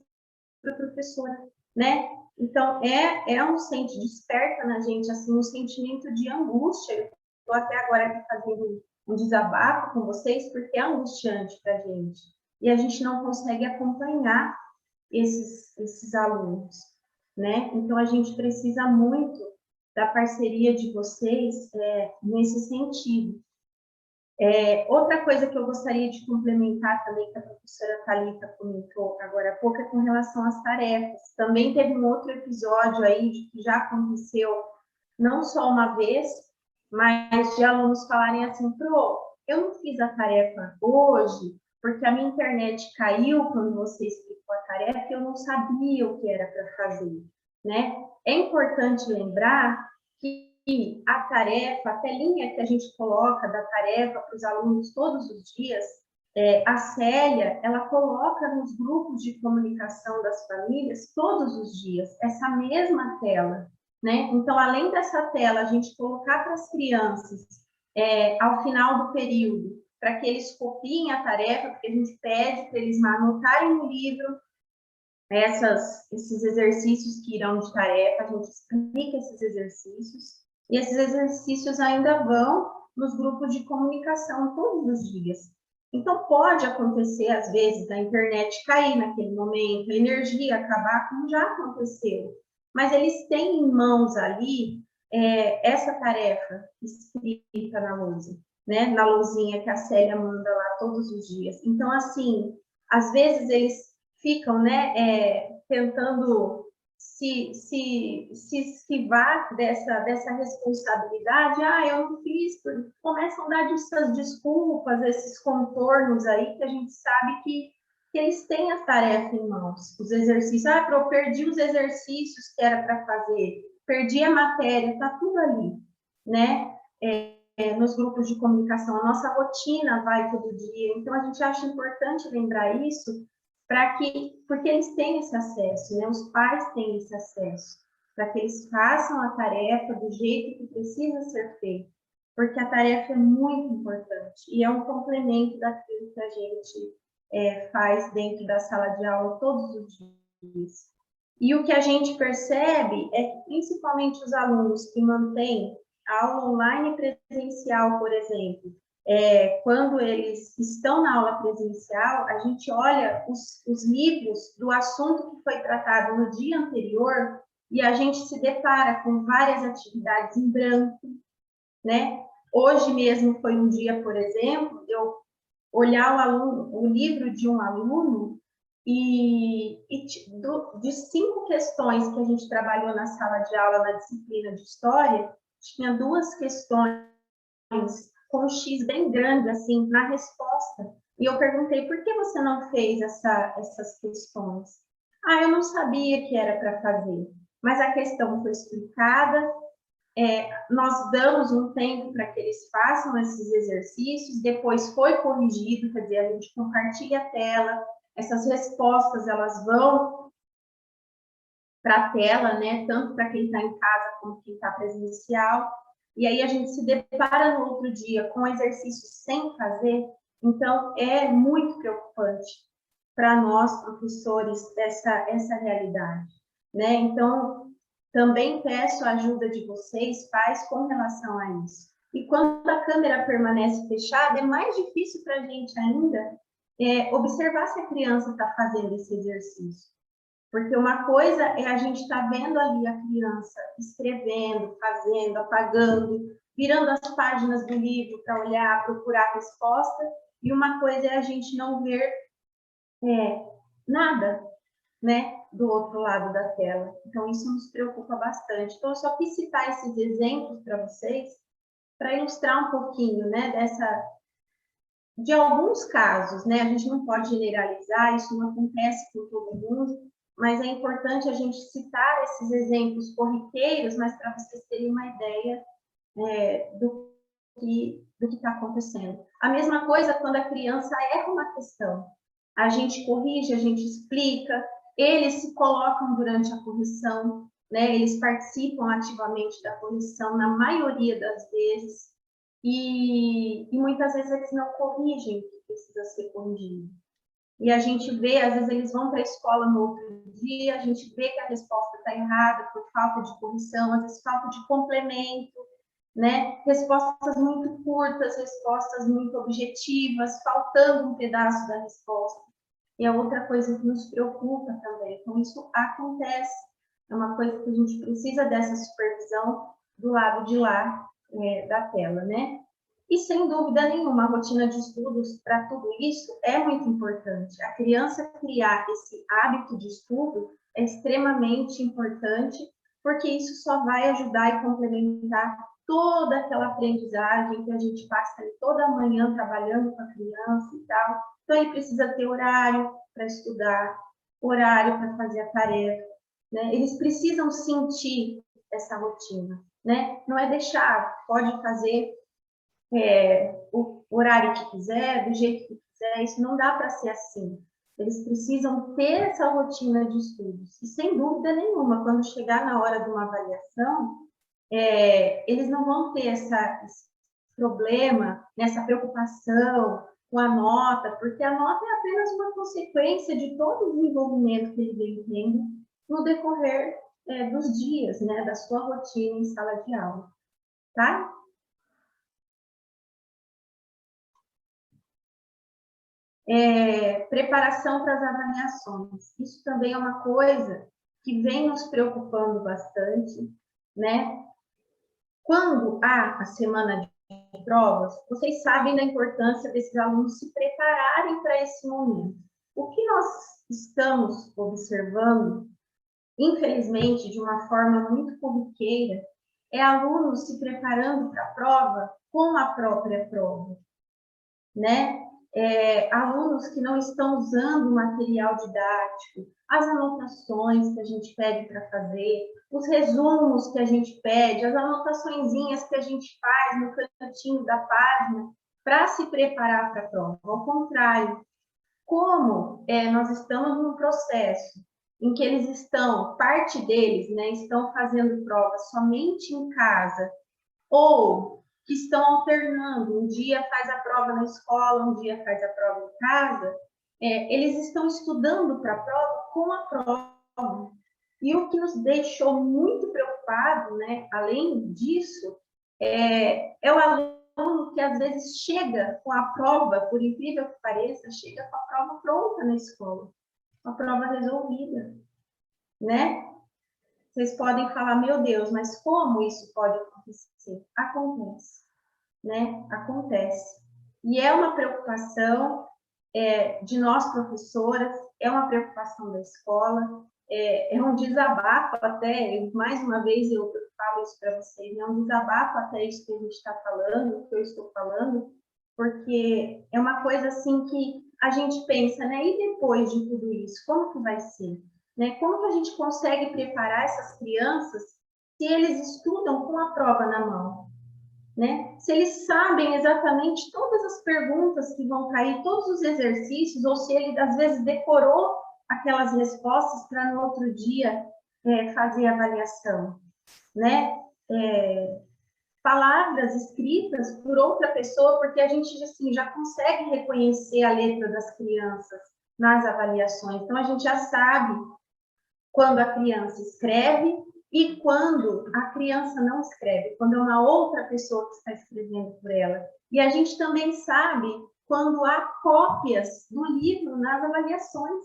para a professora, né? Então, desperta na gente, assim, um sentimento de angústia. Estou até agora aqui fazendo um desabafo com vocês, porque é angustiante para a gente. E a gente não consegue acompanhar esses alunos, né? Então, a gente precisa muito da parceria de vocês nesse sentido. Outra coisa que eu gostaria de complementar também, que a professora Thalita comentou agora há pouco, é com relação às tarefas. Também teve um outro episódio aí que já aconteceu, não só uma vez, mas de alunos falarem assim, Pro, eu não fiz a tarefa hoje, porque a minha internet caiu quando você explicou a tarefa e eu não sabia o que era para fazer, né? É importante lembrar que a tarefa, a telinha que a gente coloca da tarefa para os alunos todos os dias, a Célia, ela coloca nos grupos de comunicação das famílias todos os dias, essa mesma tela, né? Então, além dessa tela, a gente colocar para as crianças, ao final do período, para que eles copiem a tarefa, porque a gente pede para eles anotarem no livro esses exercícios que irão de tarefa, a gente explica esses exercícios, e esses exercícios ainda vão nos grupos de comunicação todos os dias. Então, pode acontecer, às vezes, da internet cair naquele momento, a energia acabar, como já aconteceu, mas eles têm em mãos ali essa tarefa escrita na lousa, né? Na lousinha que a Célia manda lá todos os dias. Então, assim, às vezes eles ficam, né, tentando se esquivar dessa responsabilidade. Eu não fiz, começam a dar essas desculpas, esses contornos aí, que a gente sabe que eles têm a tarefa em mãos, os exercícios. Eu perdi os exercícios que era para fazer, perdi a matéria, está tudo ali, né? Nos grupos de comunicação, a nossa rotina vai todo dia, então a gente acha importante lembrar isso, porque eles têm esse acesso, né? Os pais têm esse acesso, para que eles façam a tarefa do jeito que precisa ser feito, porque a tarefa é muito importante e é um complemento daquilo que a gente faz dentro da sala de aula todos os dias. E o que a gente percebe é que, principalmente os alunos que mantêm a aula online presencial, por exemplo, quando eles estão na aula presencial, a gente olha os livros do assunto que foi tratado no dia anterior e a gente se depara com várias atividades em branco, né? Hoje mesmo foi um dia, por exemplo, eu olhar o livro de um aluno e de 5 questões que a gente trabalhou na sala de aula, na disciplina de História, tinha 2 questões com um X bem grande, assim, na resposta. E eu perguntei, por que você não fez essas questões? Eu não sabia que era para fazer. Mas a questão foi explicada, nós damos um tempo para que eles façam esses exercícios, depois foi corrigido, quer dizer, a gente compartilha a tela, essas respostas, elas vão para a tela, né, tanto para quem está em casa como quem está presencial, e aí a gente se depara no outro dia com exercícios sem fazer, então é muito preocupante para nós, professores, essa realidade, né? Então, também peço a ajuda de vocês, pais, com relação a isso. E quando a câmera permanece fechada, é mais difícil para a gente ainda observar se a criança está fazendo esse exercício. Porque uma coisa é a gente estar vendo ali a criança escrevendo, fazendo, apagando, virando as páginas do livro para olhar, procurar a resposta, e uma coisa é a gente não ver nada, né, do outro lado da tela. Então, isso nos preocupa bastante. Então, eu só quis citar esses exemplos para vocês, para ilustrar um pouquinho, né, de alguns casos, né, a gente não pode generalizar, isso não acontece com todo mundo, mas é importante a gente citar esses exemplos corriqueiros, mas para vocês terem uma ideia do que está acontecendo. A mesma coisa quando a criança erra uma questão. A gente corrige, a gente explica, eles se colocam durante a correção, né? Eles participam ativamente da correção na maioria das vezes, e muitas vezes eles não corrigem o que precisa ser corrigido. E a gente vê, às vezes eles vão para a escola no outro dia, a gente vê que a resposta está errada por falta de correção, às vezes falta de complemento, né? Respostas muito curtas, respostas muito objetivas, faltando um pedaço da resposta. E a outra coisa que nos preocupa também, então isso acontece, é uma coisa que a gente precisa dessa supervisão do lado de lá da tela, né? E, sem dúvida nenhuma, a rotina de estudos para tudo isso é muito importante. A criança criar esse hábito de estudo é extremamente importante, porque isso só vai ajudar e complementar toda aquela aprendizagem que a gente passa toda manhã trabalhando com a criança e tal. Então, ele precisa ter horário para estudar, horário para fazer a tarefa, né? Eles precisam sentir essa rotina, né? Não é deixar, pode fazer o horário que quiser, do jeito que quiser, isso não dá para ser assim. Eles precisam ter essa rotina de estudos. E, sem dúvida nenhuma, quando chegar na hora de uma avaliação, eles não vão ter problema, nessa preocupação com a nota, porque a nota é apenas uma consequência de todo o desenvolvimento que ele vem tendo no decorrer dos dias, né, da sua rotina em sala de aula, tá? Preparação para as avaliações. Isso também é uma coisa que vem nos preocupando bastante, né? Quando há a semana de provas, vocês sabem da importância desses alunos se prepararem para esse momento. O que nós estamos observando, infelizmente, de uma forma muito corriqueira, é alunos se preparando para a prova com a própria prova, né? Alunos que não estão usando o material didático, as anotações que a gente pede para fazer, os resumos que a gente pede, as anotaçõezinhas que a gente faz no cantinho da página para se preparar para a prova. Ao contrário, como nós estamos num processo em que eles estão, parte deles, né, estão fazendo prova somente em casa, ou que estão alternando, um dia faz a prova na escola, um dia faz a prova em casa, eles estão estudando para a prova com a prova. E o que nos deixou muito preocupado, né, além disso, é o aluno que às vezes chega com a prova, por incrível que pareça, chega com a prova pronta na escola, a prova resolvida, né? Vocês podem falar, meu Deus, mas como isso pode acontecer? Acontece, né? Acontece. E é uma preocupação de nós, professoras, é uma preocupação da escola, é um desabafo até, mais uma vez eu falo isso para vocês, é um desabafo até isso que a gente está falando, que eu estou falando, porque é uma coisa assim que a gente pensa, né? E depois de tudo isso, como que vai ser? Né? Como que a gente consegue preparar essas crianças se eles estudam com a prova na mão? Né? Se eles sabem exatamente todas as perguntas que vão cair, todos os exercícios, ou se ele, às vezes, decorou aquelas respostas para no outro dia fazer a avaliação, né? Palavras escritas por outra pessoa, porque a gente assim, já consegue reconhecer a letra das crianças nas avaliações. Então, a gente já sabe quando a criança escreve e quando a criança não escreve, quando é uma outra pessoa que está escrevendo por ela. E a gente também sabe quando há cópias do livro nas avaliações.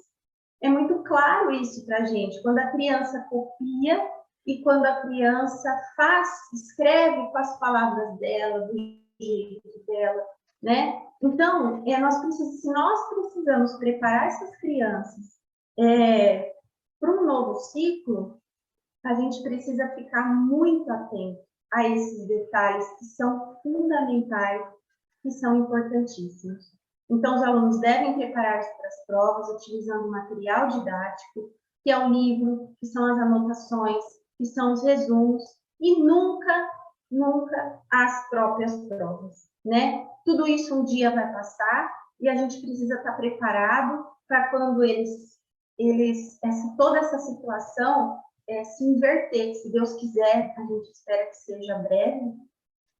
É muito claro isso para a gente, quando a criança copia e quando a criança escreve com as palavras dela, do jeito dela, né? Então, se nós precisamos preparar essas crianças para um novo ciclo, a gente precisa ficar muito atento a esses detalhes que são fundamentais, que são importantíssimos. Então, os alunos devem preparar-se para as provas utilizando material didático, que é o livro, que são as anotações, que são os resumos, e nunca as próprias provas, né? Tudo isso um dia vai passar e a gente precisa estar preparado para quando toda essa situação se inverter, se Deus quiser, a gente espera que seja breve,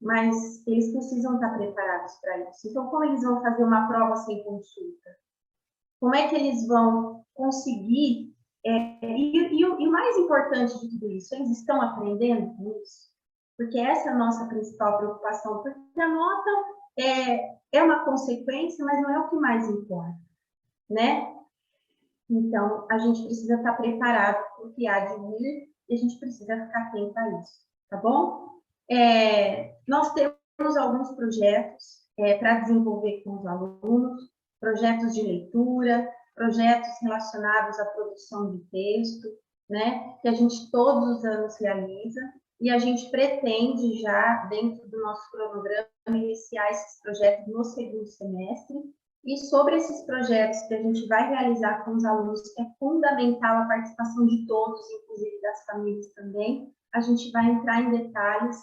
mas eles precisam estar preparados para isso. Então, como eles vão fazer uma prova sem consulta? Como é que eles vão conseguir? E o mais importante de tudo isso, eles estão aprendendo com isso? Porque essa é a nossa principal preocupação, porque a nota é uma consequência, mas não é o que mais importa, né? Então, a gente precisa estar preparado para o que há de vir e a gente precisa ficar atento a isso, tá bom? Nós temos alguns projetos para desenvolver com os alunos, projetos de leitura, projetos relacionados à produção de texto, né? Que a gente todos os anos realiza e a gente pretende já, dentro do nosso cronograma, iniciar esses projetos no segundo semestre. E sobre esses projetos que a gente vai realizar com os alunos, é fundamental a participação de todos, inclusive das famílias também. A gente vai entrar em detalhes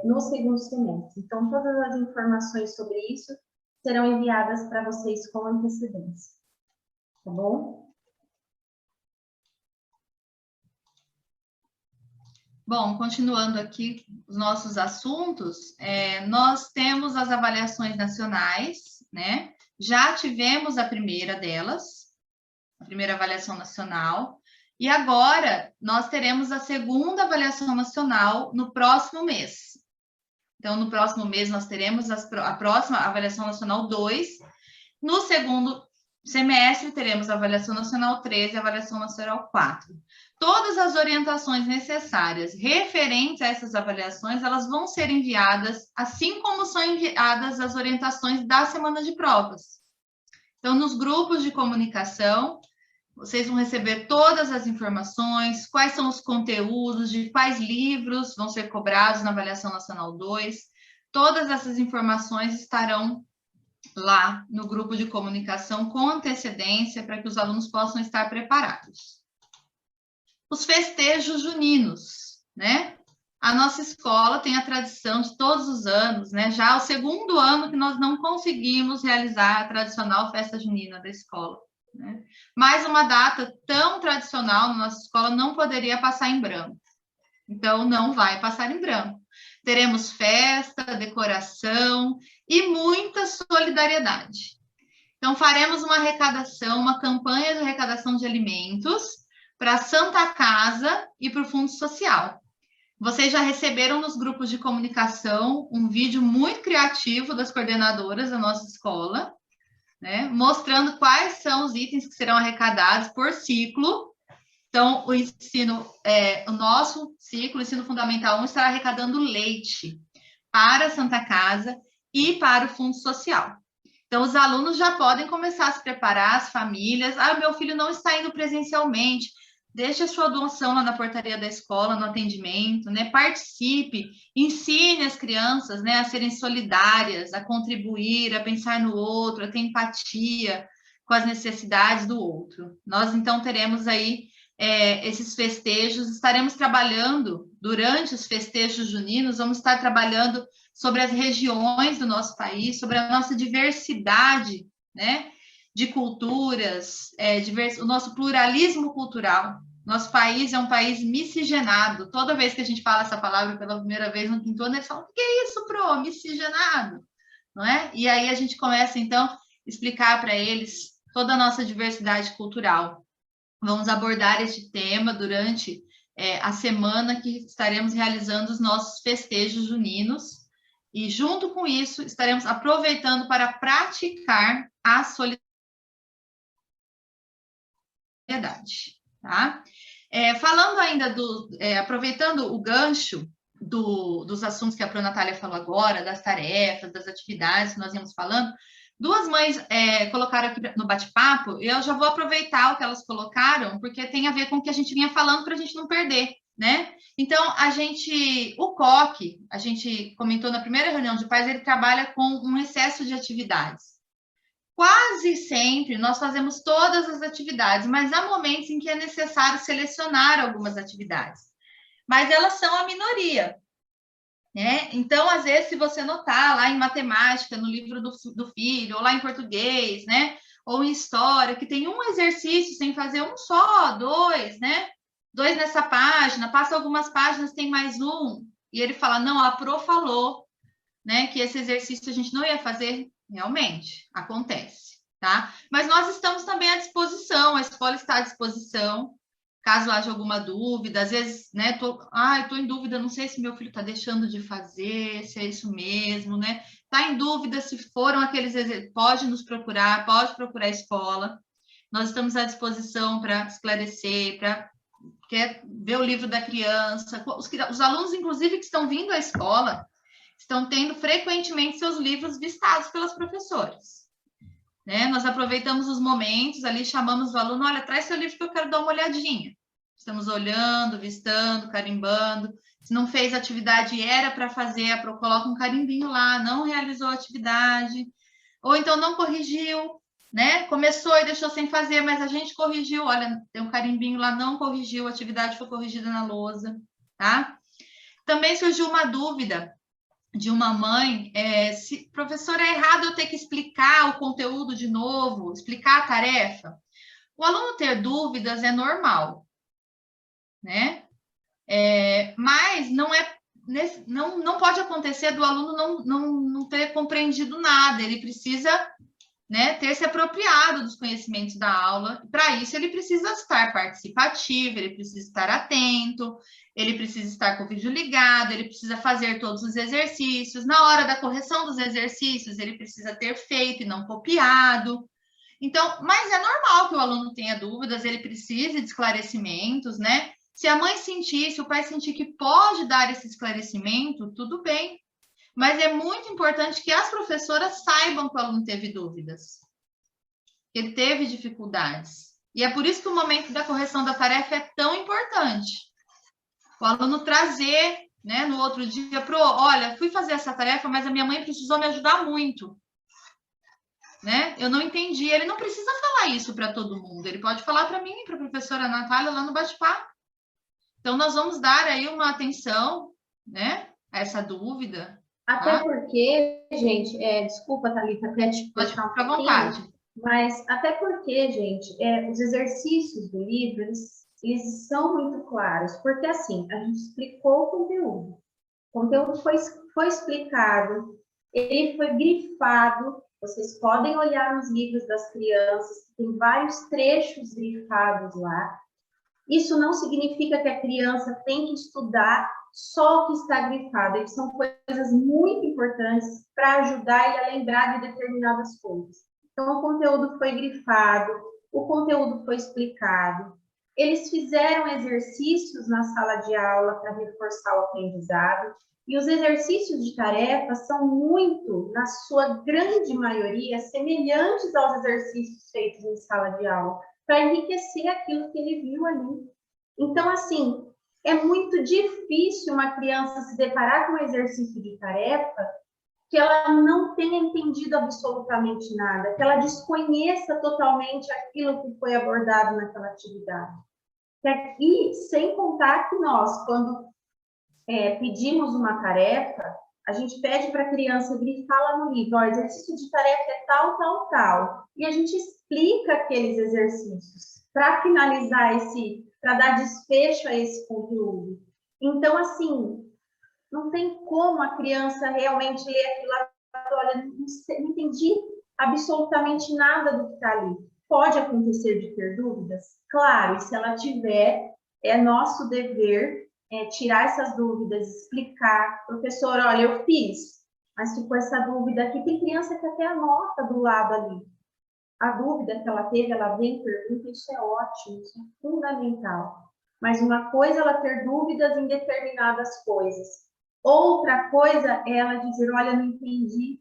no segundo semestre. Então, todas as informações sobre isso serão enviadas para vocês com antecedência. Tá bom? Bom, continuando aqui os nossos assuntos, nós temos as avaliações nacionais, né? Já tivemos a primeira delas, a primeira avaliação nacional, e agora nós teremos a segunda avaliação nacional no próximo mês. Então, no próximo mês nós teremos a próxima avaliação nacional 2, no segundo semestre teremos a avaliação nacional 3 e a avaliação nacional 4. Todas as orientações necessárias referentes a essas avaliações, elas vão ser enviadas, assim como são enviadas as orientações da semana de provas. Então, nos grupos de comunicação, vocês vão receber todas as informações, quais são os conteúdos, de quais livros vão ser cobrados na avaliação nacional 2. Todas essas informações estarão lá no grupo de comunicação com antecedência para que os alunos possam estar preparados. Os festejos juninos, né? A nossa escola tem a tradição de todos os anos, né? Já é o segundo ano que nós não conseguimos realizar a tradicional festa junina da escola, né? Mas uma data tão tradicional na nossa escola não poderia passar em branco. Então, não vai passar em branco. Teremos festa, decoração e muita solidariedade. Então, faremos uma arrecadação, uma campanha de arrecadação de alimentos para a Santa Casa e para o Fundo Social. Vocês já receberam nos grupos de comunicação um vídeo muito criativo das coordenadoras da nossa escola, né, mostrando quais são os itens que serão arrecadados por ciclo. Então, o nosso ciclo, o ensino fundamental 1, estará arrecadando leite para a Santa Casa e para o Fundo Social. Então, os alunos já podem começar a se preparar, as famílias. Meu filho não está indo presencialmente. Deixe a sua doação lá na portaria da escola, no atendimento, né? Participe, ensine as crianças, né, a serem solidárias, a contribuir, a pensar no outro, a ter empatia com as necessidades do outro. Nós, então, teremos aí esses festejos, estaremos trabalhando, durante os festejos juninos, vamos estar trabalhando sobre as regiões do nosso país, sobre a nossa diversidade, né, de culturas, o nosso pluralismo cultural. Nosso país é um país miscigenado. Toda vez que a gente fala essa palavra pela primeira vez no quinto ano, eles falam: o que é isso, pro? Miscigenado, não é? E aí a gente começa, então, a explicar para eles toda a nossa diversidade cultural. Vamos abordar este tema durante a semana que estaremos realizando os nossos festejos juninos. E, junto com isso, estaremos aproveitando para praticar a solidariedade. Tá? Falando ainda aproveitando o gancho dos assuntos que a Pro Natália falou agora, das tarefas, das atividades que nós íamos falando, duas mães colocaram aqui no bate-papo, e eu já vou aproveitar o que elas colocaram, porque tem a ver com o que a gente vinha falando para a gente não perder, né? Então, o COC, a gente comentou na primeira reunião de pais, ele trabalha com um excesso de atividades. Quase sempre nós fazemos todas as atividades, mas há momentos em que é necessário selecionar algumas atividades. Mas elas são a minoria, né? Então, às vezes, se você notar lá em matemática, no livro do filho, ou lá em português, né? Ou em história, que tem um exercício sem fazer um só, dois, né? 2 nessa página, passa algumas páginas, tem mais um. E ele fala: não, a Pro falou, né, que esse exercício a gente não ia fazer. Realmente, acontece, tá? Mas nós estamos também à disposição, a escola está à disposição, caso haja alguma dúvida. Às vezes, né, tô em dúvida, não sei se meu filho está deixando de fazer, se é isso mesmo, né? Está em dúvida se foram aqueles exercícios, pode nos procurar, pode procurar a escola. Nós estamos à disposição para esclarecer, para ver o livro da criança. Os alunos, inclusive, que estão vindo à escola, estão tendo frequentemente seus livros vistados pelas professoras, né? Nós aproveitamos os momentos ali, chamamos o aluno: olha, traz seu livro que eu quero dar uma olhadinha. Estamos olhando, vistando, carimbando. Se não fez atividade e era para fazer, coloca um carimbinho lá, não realizou a atividade, ou então não corrigiu, né? Começou e deixou sem fazer, mas a gente corrigiu, olha, tem um carimbinho lá, não corrigiu, a atividade foi corrigida na lousa, tá? Também surgiu uma dúvida de uma mãe, professora, é errado eu ter que explicar o conteúdo de novo, explicar a tarefa? O aluno ter dúvidas é normal, né? Mas não pode acontecer do aluno não ter compreendido nada, ele precisa, né, ter se apropriado dos conhecimentos da aula. Para isso, ele precisa estar participativo, ele precisa estar atento, ele precisa estar com o vídeo ligado, ele precisa fazer todos os exercícios. Na hora da correção dos exercícios, ele precisa ter feito e não copiado. Então, mas é normal que o aluno tenha dúvidas, ele precise de esclarecimentos, né? Se a mãe sentir, se o pai sentir que pode dar esse esclarecimento, tudo bem. Mas é muito importante que as professoras saibam que o aluno teve dúvidas, que ele teve dificuldades. E é por isso que o momento da correção da tarefa é tão importante. O aluno trazer, né, no outro dia, olha, fui fazer essa tarefa, mas a minha mãe precisou me ajudar muito. Né? Eu não entendi. Ele não precisa falar isso para todo mundo. Ele pode falar para mim, para a professora Natália, lá no bate-papo. Então, nós vamos dar aí uma atenção, né, a essa dúvida. Até porque, gente, desculpa, Thalita, até te puxar um pouquinho, à vontade. Mas até porque, gente, os exercícios do livro, eles são muito claros. Porque, assim, a gente explicou o conteúdo. O conteúdo foi explicado, ele foi grifado. Vocês podem olhar nos livros das crianças, tem vários trechos grifados lá. Isso não significa que a criança tem que estudar só o que está grifado. Eles são coisas muito importantes para ajudar ele a lembrar de determinadas coisas. Então, o conteúdo foi grifado, o conteúdo foi explicado. Eles fizeram exercícios na sala de aula para reforçar o aprendizado. E os exercícios de tarefa são muito, na sua grande maioria, semelhantes aos exercícios feitos em sala de aula, para enriquecer aquilo que ele viu ali. Então, assim, é muito difícil uma criança se deparar com um exercício de tarefa que ela não tenha entendido absolutamente nada, que ela desconheça totalmente aquilo que foi abordado naquela atividade. E sem contar que nós, quando pedimos uma tarefa, a gente pede para a criança grifar lá no livro, exercício de tarefa é tal, tal, tal. E a gente explica aqueles exercícios para finalizar para dar desfecho a esse conteúdo. Então, assim, não tem como a criança realmente ler aquilo lá, olha, não entendi absolutamente nada do que está ali. Pode acontecer de ter dúvidas? Claro, e se ela tiver, é nosso dever tirar essas dúvidas, explicar. Professor, olha, eu fiz, mas ficou essa dúvida aqui. Tem criança que até anota do lado ali. A dúvida que ela teve, ela vem e pergunta, isso é ótimo, isso é fundamental. Mas uma coisa é ela ter dúvidas em determinadas coisas. Outra coisa é ela dizer, olha, não entendi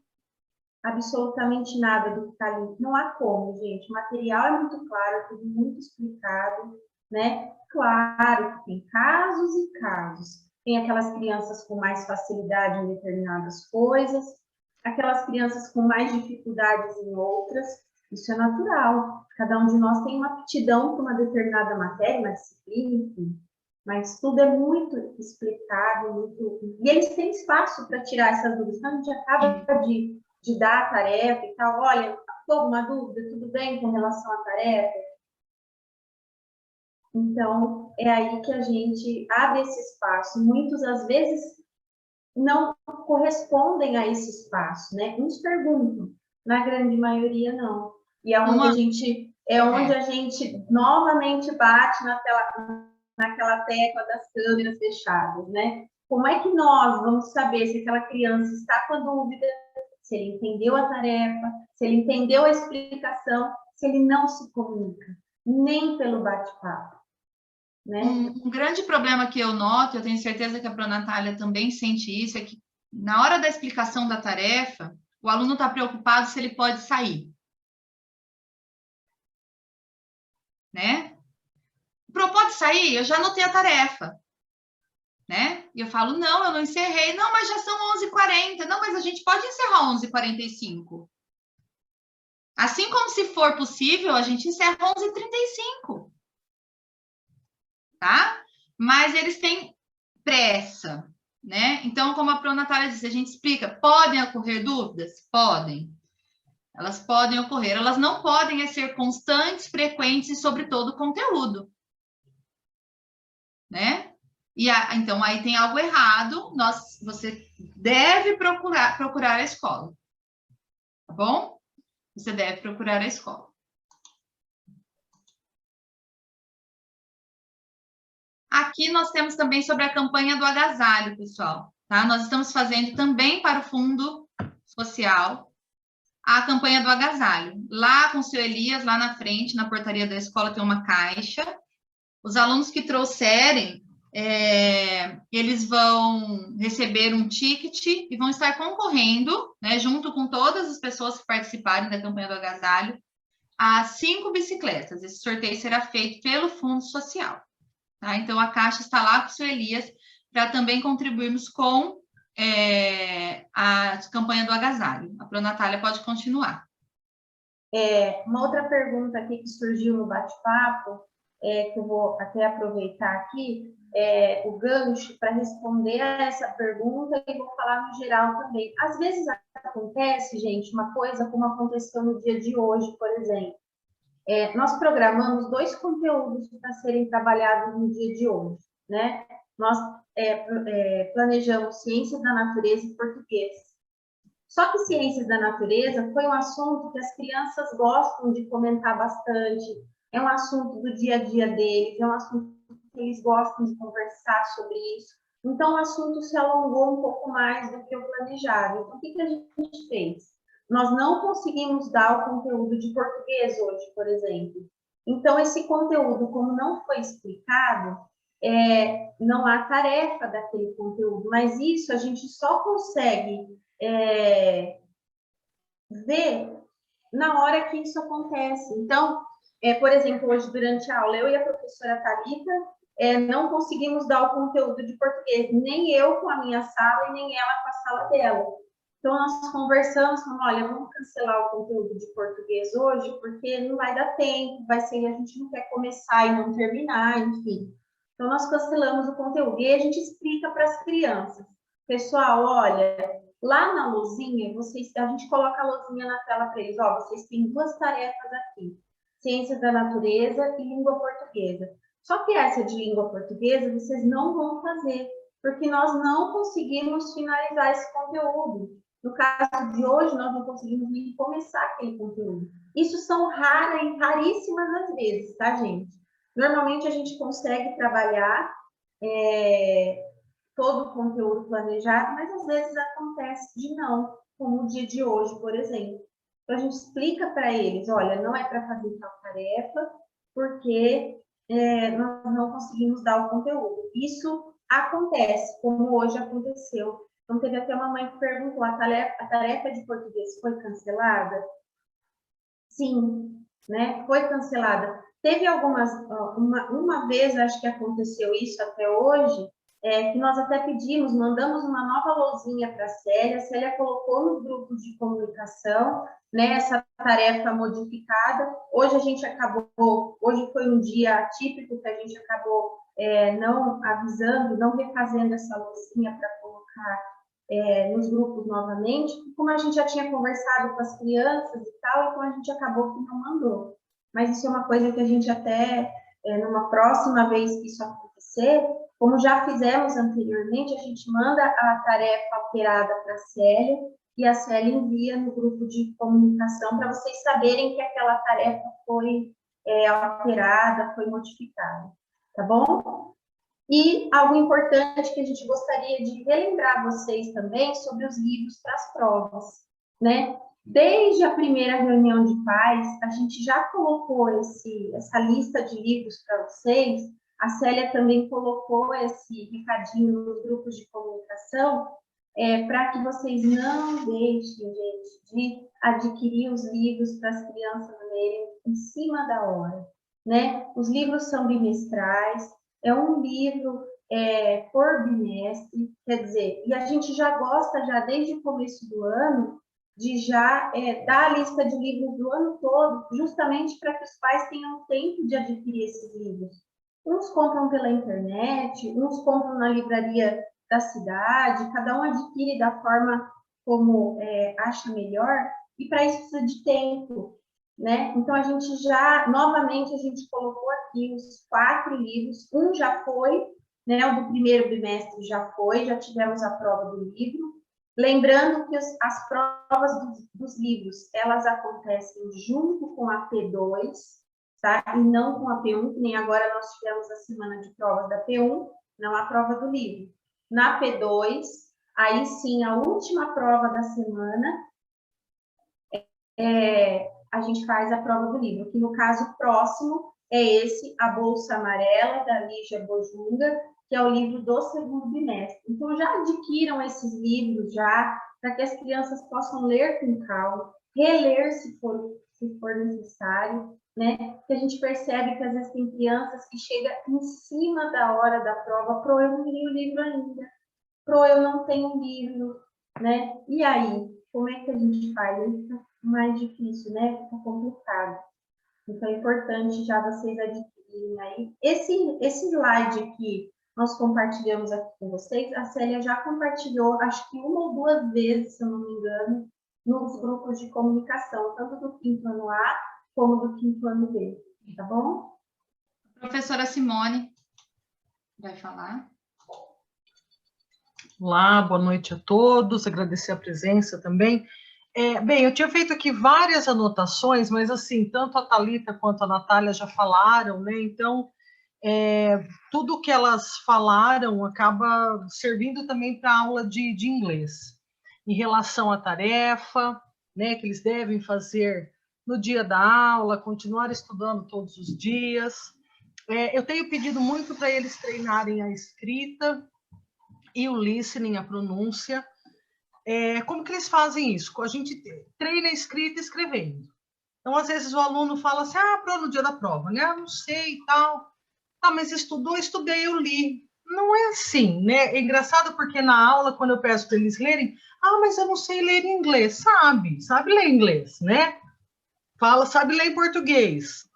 absolutamente nada do que está ali. Não há como, gente. O material é muito claro, tudo muito explicado, né? Claro que tem casos e casos. Tem aquelas crianças com mais facilidade em determinadas coisas, aquelas crianças com mais dificuldades em outras. Isso é natural. Cada um de nós tem uma aptidão para uma determinada matéria, uma disciplina, enfim. Mas tudo é muito explicado, e eles têm espaço para tirar essas dúvidas. Quando a gente acaba de dar a tarefa e tal, olha, ficou alguma dúvida? Tudo bem com relação à tarefa? Então, é aí que a gente abre esse espaço. Muitos, às vezes, não correspondem a esse espaço, né? Uns perguntam, na grande maioria, não. E é onde a gente novamente bate naquela tecla das câmeras fechadas, né? Como é que nós vamos saber se aquela criança está com a dúvida, se ele entendeu a tarefa, se ele entendeu a explicação, se ele não se comunica, nem pelo bate-papo, né? Um grande problema que eu noto, eu tenho certeza que a Pro Natália também sente isso, é que na hora da explicação da tarefa, o aluno está preocupado se ele pode sair. Né? Pode sair? Eu já anotei a tarefa. Né? E eu falo, não, eu não encerrei. Não, mas já são 11h40. Não, mas a gente pode encerrar 11h45. Assim como se for possível, a gente encerra 11h35. Tá? Mas eles têm pressa, né? Então, como a Pro Natália disse, a gente explica, podem ocorrer dúvidas? Podem. Elas podem ocorrer. Elas não podem ser constantes, frequentes e sobre todo o conteúdo. Né? Então, aí tem algo errado, você deve procurar a escola, tá bom? Você deve procurar a escola. Aqui nós temos também sobre a campanha do agasalho, pessoal, tá? Nós estamos fazendo também para o Fundo Social a campanha do agasalho. Lá com o seu Elias, lá na frente, na portaria da escola, tem uma caixa. Os alunos que trouxerem, eles vão receber um ticket e vão estar concorrendo, né, junto com todas as pessoas que participarem da campanha do agasalho, a 5 bicicletas. Esse sorteio será feito pelo Fundo Social. Tá? Então, a caixa está lá com o seu Elias para também contribuirmos com a campanha do agasalho. A Pro Natália pode continuar. Uma outra pergunta aqui que surgiu no bate-papo, que eu vou até aproveitar aqui, o gancho para responder a essa pergunta e vou falar no geral também. Às vezes acontece, gente, uma coisa como aconteceu no dia de hoje, por exemplo. Nós programamos 2 conteúdos para serem trabalhados no dia de hoje, né? Nós planejamos Ciências da Natureza e Português. Só que Ciências da Natureza foi um assunto que as crianças gostam de comentar bastante, é um assunto do dia a dia deles, é um assunto que eles gostam de conversar sobre isso. Então, o assunto se alongou um pouco mais do que o planejado. Então, o que a gente fez? Nós não conseguimos dar o conteúdo de português hoje, por exemplo. Então, esse conteúdo, como não foi explicado, não há tarefa daquele conteúdo, mas isso a gente só consegue ver na hora que isso acontece. Então, por exemplo, hoje durante a aula, eu e a professora Thalita não conseguimos dar o conteúdo de português, nem eu com a minha sala e nem ela com a sala dela. Então, nós conversamos, falamos, olha, vamos cancelar o conteúdo de português hoje, porque não vai dar tempo, a gente não quer começar e não terminar, enfim. Então, nós cancelamos o conteúdo e a gente explica para as crianças. Pessoal, olha, lá na luzinha, a gente coloca a luzinha na tela para eles, vocês têm 2 tarefas aqui, Ciências da Natureza e Língua Portuguesa. Só que essa de Língua Portuguesa, vocês não vão fazer, porque nós não conseguimos finalizar esse conteúdo. No caso de hoje, nós não conseguimos nem começar aquele conteúdo. Isso são raríssimas as vezes, tá, gente? Normalmente, a gente consegue trabalhar todo o conteúdo planejado, mas às vezes acontece de não, como o dia de hoje, por exemplo. Então, a gente explica para eles, olha, não é para fazer tal tarefa, porque nós não conseguimos dar o conteúdo. Isso acontece, como hoje aconteceu. Então, teve até uma mãe que perguntou, a tarefa de português foi cancelada? Sim, né? Foi cancelada. Teve uma vez, acho que aconteceu isso até hoje, que nós até pedimos, mandamos uma nova lousinha para a Célia colocou nos grupos de comunicação, né, essa tarefa modificada. Hoje hoje foi um dia atípico que a gente acabou não avisando, não refazendo essa lousinha para colocar nos grupos novamente, como a gente já tinha conversado com as crianças e tal, então a gente acabou que não mandou. Mas isso é uma coisa que a gente até, numa próxima vez que isso acontecer, como já fizemos anteriormente, a gente manda a tarefa alterada para a Célia e a Célia envia no grupo de comunicação para vocês saberem que aquela tarefa foi alterada, foi modificada, tá bom? E algo importante que a gente gostaria de relembrar vocês também sobre os livros para as provas, né? Desde a primeira reunião de pais, a gente já colocou essa lista de livros para vocês. A Célia também colocou esse recadinho nos grupos de comunicação, para que vocês não deixem, gente, de adquirir os livros para as crianças lerem em cima da hora, né? Os livros são bimestrais, é um livro por bimestre, quer dizer, e a gente já gosta, já desde o começo do ano, de já dar a lista de livros do ano todo, justamente para que os pais tenham tempo de adquirir esses livros. Uns compram pela internet, uns compram na livraria da cidade, cada um adquire da forma como acha melhor, e para isso precisa de tempo, né? Então, a gente novamente, a gente colocou aqui os 4 livros, um já foi, né? O do primeiro bimestre já foi, já tivemos a prova do livro. Lembrando que as provas dos livros, elas acontecem junto com a P2, tá? E não com a P1, que nem agora nós tivemos a semana de provas da P1, não a prova do livro. Na P2, aí sim, a última prova da semana, a gente faz a prova do livro, que no caso próximo é esse, A Bolsa Amarela, da Lígia Bojunga, que é o livro do segundo bimestre. Então, já adquiram esses livros já, para que as crianças possam ler com calma, reler se for necessário, né? Porque a gente percebe que às vezes tem crianças que chegam em cima da hora da prova, pro, eu não li o livro ainda, pro, eu não tenho um livro, né? E aí, como é que a gente faz? Aí fica mais difícil, né? Fica complicado. Então, é importante já vocês adquirirem aí. Esse slide aqui, nós compartilhamos aqui com vocês, a Célia já compartilhou, acho que uma ou duas vezes, se eu não me engano, nos grupos de comunicação, tanto do quinto ano A, como do quinto ano B, tá bom? A professora Simone vai falar. Olá, boa noite a todos, agradecer a presença também. Bem, eu tinha feito aqui várias anotações, mas assim, tanto a Thalita quanto a Natália já falaram, né? Então, tudo que elas falaram acaba servindo também para a aula de inglês. Em relação à tarefa, né, que eles devem fazer no dia da aula, continuar estudando todos os dias. Eu tenho pedido muito para eles treinarem a escrita e o listening, a pronúncia. Como que eles fazem isso? A gente treina a escrita escrevendo. Então, às vezes, o aluno fala assim, no dia da prova, né? Não sei e tal. Mas estudei, eu li. Não é assim, né? É engraçado porque na aula, quando eu peço para eles lerem, mas eu não sei ler em inglês. Sabe ler inglês, né? Sabe ler em português.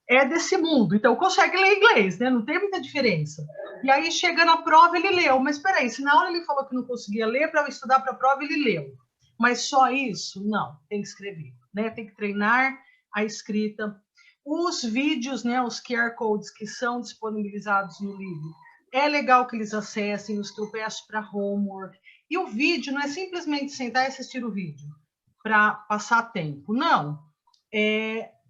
É desse mundo, então consegue ler inglês, né? Não tem muita diferença. E aí, chega na prova, ele leu. Mas, espera aí, se na aula ele falou que não conseguia ler, para eu estudar para a prova, ele leu. Mas só isso? Não, tem que escrever, né? Tem que treinar a escrita. Os vídeos, né, os QR Codes que são disponibilizados no livro, é legal que eles acessem, os que eu peço para homework. E o vídeo não é simplesmente sentar e assistir o vídeo para passar tempo. Não.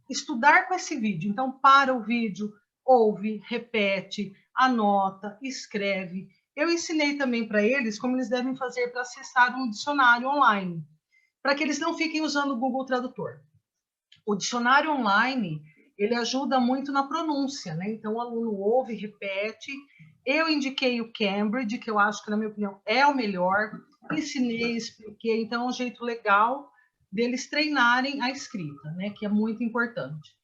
Estudar com esse vídeo. Então, para o vídeo, ouve, repete, anota, escreve. Eu ensinei também para eles como eles devem fazer para acessar um dicionário online, para que eles não fiquem usando o Google Tradutor. O dicionário online, ele ajuda muito na pronúncia, né? Então, o aluno ouve, repete. Eu indiquei o Cambridge, que eu acho que, na minha opinião, é o melhor. Ensinei, expliquei. Então, é um jeito legal deles treinarem a escrita, né? Que é muito importante.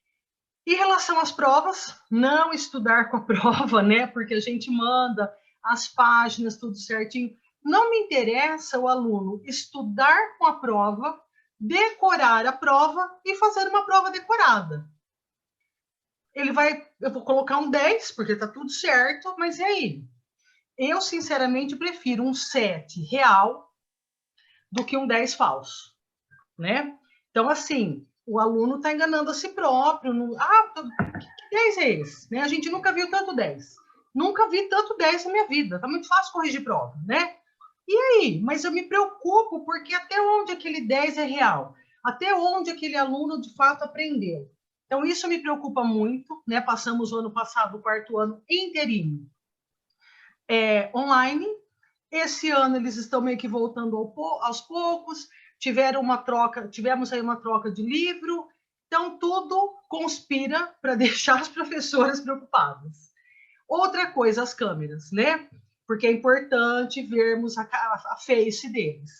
Em relação às provas, não estudar com a prova, né? Porque a gente manda as páginas, tudo certinho. Não me interessa o aluno estudar com a prova, decorar a prova e fazer uma prova decorada. Eu vou colocar um 10, porque está tudo certo, mas e aí? Eu, sinceramente, prefiro um 7 real do que um 10 falso, né? Então, assim, o aluno está enganando a si próprio. Que 10 é esse? Né? A gente nunca viu tanto 10. Nunca vi tanto 10 na minha vida. Está muito fácil corrigir prova, né? E aí? Mas eu me preocupo porque até onde aquele 10 é real? Até onde aquele aluno, de fato, aprendeu? Então, isso me preocupa muito, né? Passamos o ano passado, o quarto ano inteirinho online. Esse ano eles estão meio que voltando aos poucos. Tivemos aí uma troca de livro. Então, tudo conspira para deixar as professoras preocupadas. Outra coisa, as câmeras, né? Porque é importante vermos a face deles.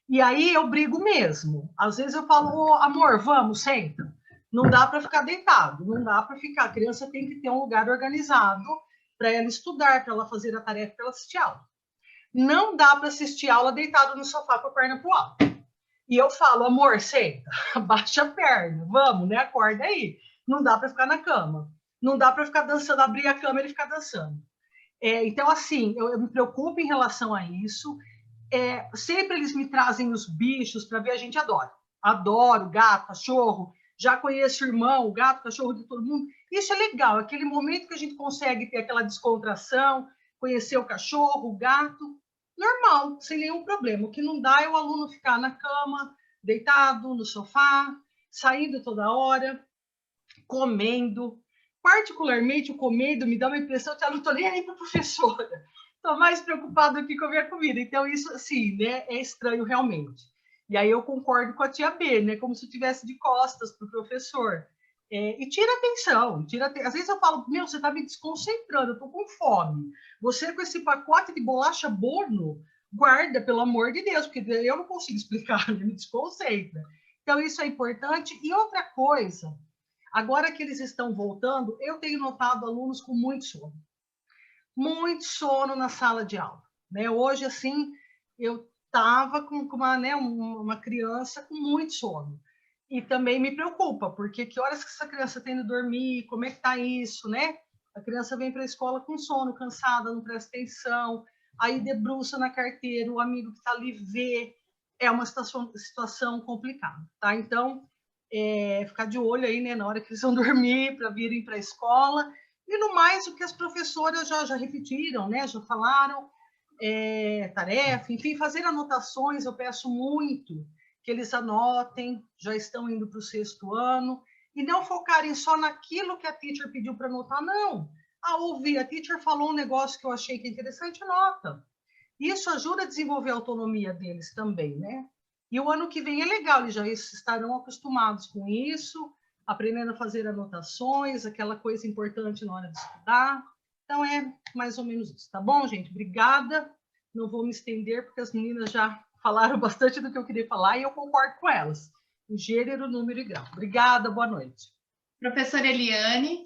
E aí eu brigo mesmo. Às vezes eu falo, amor, vamos, senta. Não dá para ficar deitado, não dá para ficar. A criança tem que ter um lugar organizado para ela estudar, para ela fazer a tarefa, para ela assistir aula. Não dá para assistir aula deitado no sofá com a perna pro alto. E eu falo, amor, senta, baixa a perna, vamos, né? Acorda aí. Não dá para ficar na cama. Não dá para ficar dançando, abrir a cama e ficar dançando. Então, assim, eu me preocupo em relação a isso. Sempre eles me trazem os bichos para ver, a gente adora. Adoro gato, cachorro. Já conheço o irmão, o gato, cachorro de todo mundo. Isso é legal, aquele momento que a gente consegue ter aquela descontração, conhecer o cachorro, o gato, normal, sem nenhum problema. O que não dá é o aluno ficar na cama, deitado, no sofá, saindo toda hora, comendo. Particularmente, o comendo me dá uma impressão que eu não estou nem aí para a professora. Estou mais preocupada aqui com a minha comida. Então, isso, assim, né, é estranho realmente. E aí eu concordo com a tia B, né? Como se eu estivesse de costas para o professor. E tira atenção. Às vezes eu falo, meu, você está me desconcentrando, eu estou com fome. Você com esse pacote de bolacha Borno, guarda, pelo amor de Deus, porque eu não consigo explicar, né? Me desconcentra. Então, isso é importante. E outra coisa, agora que eles estão voltando, eu tenho notado alunos com muito sono na sala de aula. Né? Hoje, assim, eu estava com uma criança com muito sono. E também me preocupa, porque que horas que essa criança tem de dormir, como é que está isso, né? A criança vem para a escola com sono, cansada, não presta atenção, aí debruça na carteira, o amigo que está ali vê, é uma situação complicada, tá? Então, ficar de olho aí, né, na hora que eles vão dormir, para virem para a escola, e no mais, o que as professoras já repetiram, né, já falaram, tarefa, enfim, fazer anotações, eu peço muito que eles anotem, já estão indo para o 6º ano, e não focarem só naquilo que a teacher pediu para anotar, não. Ouvi, a teacher falou um negócio que eu achei que é interessante, anota. Isso ajuda a desenvolver a autonomia deles também, né? E o ano que vem é legal, eles já estarão acostumados com isso, aprendendo a fazer anotações, aquela coisa importante na hora de estudar. Então, é mais ou menos isso, tá bom, gente? Obrigada. Não vou me estender, porque as meninas já falaram bastante do que eu queria falar e eu concordo com elas. O gênero, número e grau. Obrigada, boa noite. Professora Eliane.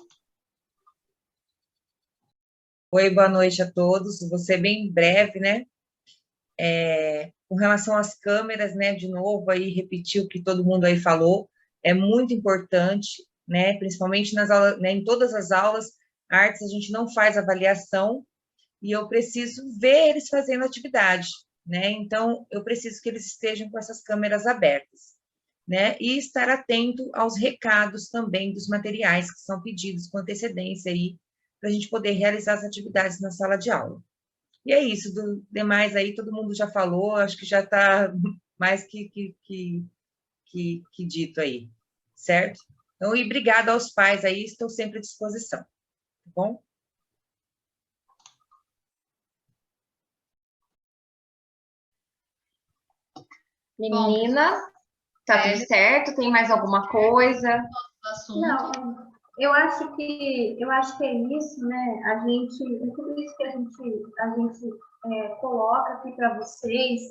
Oi, boa noite a todos. Vou ser bem breve, né? Com relação às câmeras, né? De novo, aí repetir o que todo mundo aí falou. É muito importante, né? Principalmente nas aulas, né? Em todas as aulas, artes a gente não faz avaliação e eu preciso ver eles fazendo atividade, né? Então, eu preciso que eles estejam com essas câmeras abertas, né? E estar atento aos recados também dos materiais que são pedidos com antecedência aí, para a gente poder realizar as atividades na sala de aula. E é isso, do demais aí, todo mundo já falou, acho que já está mais que dito aí, certo? Então, e obrigada aos pais aí, estou sempre à disposição, tá bom? Meninas, tá tudo certo? Tem mais alguma coisa? Não, eu acho que é isso, né? Tudo isso que a gente coloca aqui para vocês,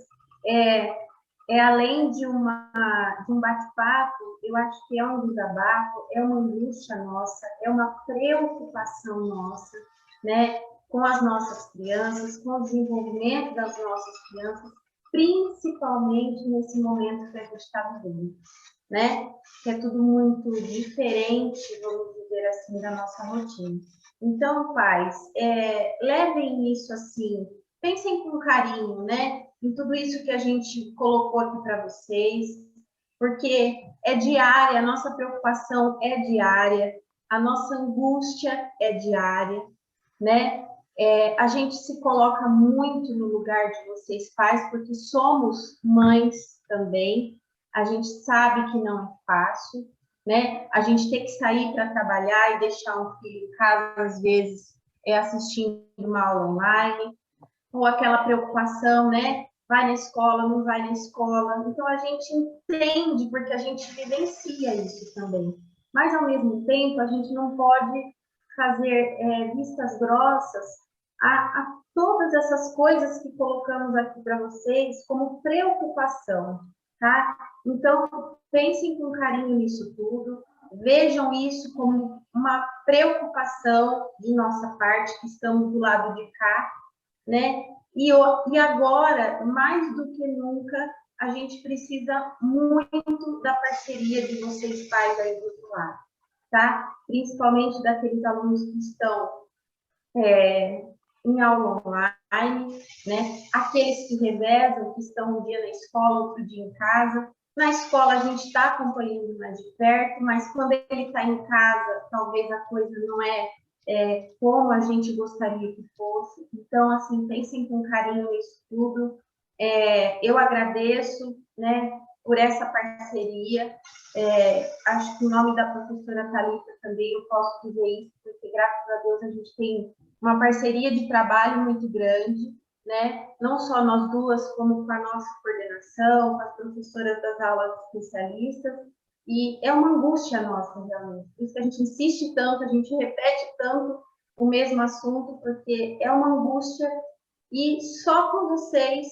além de um bate-papo, eu acho que é um desabafo, é uma angústia nossa, é uma preocupação nossa, né? Com as nossas crianças, com o desenvolvimento das nossas crianças, principalmente nesse momento que a gente está vivendo, né? Que é tudo muito diferente, vamos dizer assim, da nossa rotina. Então, pais, levem isso assim, pensem com carinho, né? Em tudo isso que a gente colocou aqui para vocês, porque é diária, a nossa preocupação é diária, a nossa angústia é diária, né? A gente se coloca muito no lugar de vocês pais, porque somos mães também, a gente sabe que não é fácil, né? A gente tem que sair para trabalhar e deixar um filho em casa, às vezes, assistindo uma aula online, ou aquela preocupação, né? Vai na escola, não vai na escola. Então, a gente entende, porque a gente vivencia isso também. Mas, ao mesmo tempo, a gente não pode fazer vistas grossas a todas essas coisas que colocamos aqui para vocês como preocupação, tá? Então, pensem com carinho nisso tudo, vejam isso como uma preocupação de nossa parte, que estamos do lado de cá, né? E agora, mais do que nunca, a gente precisa muito da parceria de vocês pais aí do outro lado, tá? Principalmente daqueles alunos que estão em aula online, né? Aqueles que revezam, que estão um dia na escola, outro dia em casa. Na escola a gente está acompanhando mais de perto, mas quando ele está em casa, talvez a coisa não é como a gente gostaria que fosse. Então, assim, pensem com carinho nisso tudo. Eu agradeço, né, por essa parceria. Acho que em nome da professora Thalita também eu posso dizer isso, porque, graças a Deus, a gente tem uma parceria de trabalho muito grande, né? Não só nós duas, como com a nossa coordenação, com as professoras das aulas especialistas, e é uma angústia nossa, realmente. Por isso que a gente insiste tanto, a gente repete tanto o mesmo assunto, porque é uma angústia, e só com vocês,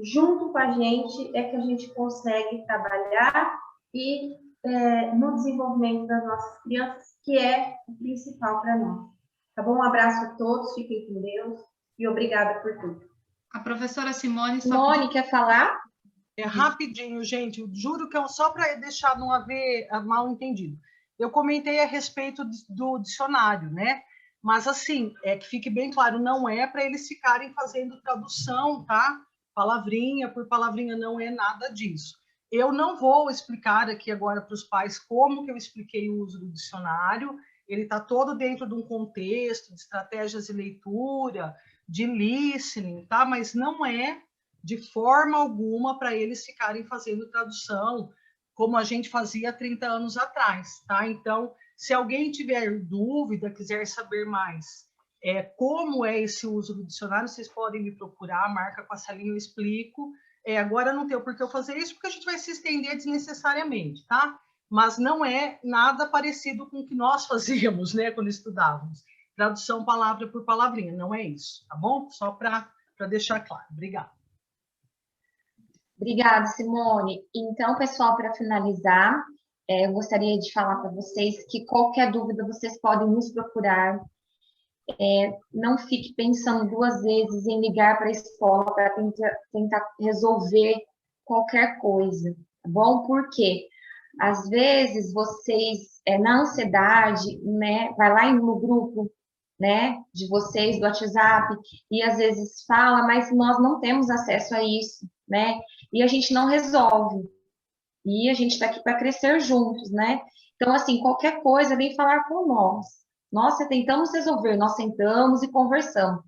junto com a gente, é que a gente consegue trabalhar e no desenvolvimento das nossas crianças, que é o principal para nós. Tá bom? Um abraço a todos, fiquem com Deus e obrigada por tudo. A professora Simone... Simone, quer falar? Rapidinho, gente, eu juro que é só para deixar não haver mal entendido. Eu comentei a respeito do dicionário, né? Mas, assim, que fique bem claro, não é para eles ficarem fazendo tradução, tá? Palavrinha por palavrinha, não é nada disso. Eu não vou explicar aqui agora para os pais como que eu expliquei o uso do dicionário. Ele está todo dentro de um contexto de estratégias de leitura, de listening, tá? Mas não é de forma alguma para eles ficarem fazendo tradução como a gente fazia há 30 anos atrás, tá? Então, se alguém tiver dúvida, quiser saber mais como é esse uso do dicionário, vocês podem me procurar, marca com a salinha, eu explico. Agora não tem por que eu fazer isso, porque a gente vai se estender desnecessariamente, tá? Mas não é nada parecido com o que nós fazíamos, né, quando estudávamos. Tradução palavra por palavrinha, não é isso, tá bom? Só para deixar claro. Obrigada. Obrigada, Simone. Então, pessoal, para finalizar, eu gostaria de falar para vocês que qualquer dúvida vocês podem nos procurar. Não fique pensando duas vezes em ligar para a escola para tentar resolver qualquer coisa, tá bom? Porque às vezes vocês, na ansiedade, né, vai lá no grupo, né, de vocês do WhatsApp e às vezes fala, mas nós não temos acesso a isso, né? E a gente não resolve. E a gente está aqui para crescer juntos, né? Então, assim, qualquer coisa, vem falar com nós. Nós tentamos resolver, nós sentamos e conversamos.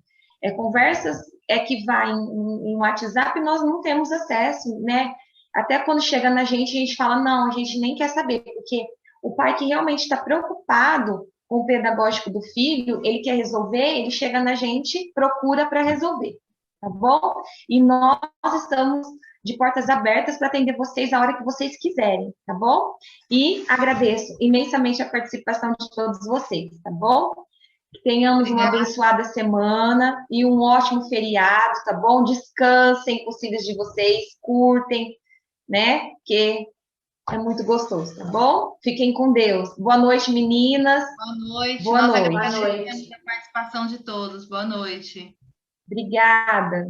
Conversas que vai em WhatsApp, nós não temos acesso, né? Até quando chega na gente, a gente fala, não, a gente nem quer saber, porque o pai que realmente está preocupado com o pedagógico do filho, ele quer resolver, ele chega na gente, procura para resolver, tá bom? E nós estamos de portas abertas para atender vocês a hora que vocês quiserem, tá bom? E agradeço imensamente a participação de todos vocês, tá bom? Tenhamos uma abençoada semana e um ótimo feriado, tá bom? Descansem com os filhos de vocês, curtem, né? Que é muito gostoso, tá bom? Fiquem com Deus. Boa noite, meninas. Boa noite. Boa noite. Agradecemos a participação de todos. Boa noite. Obrigada.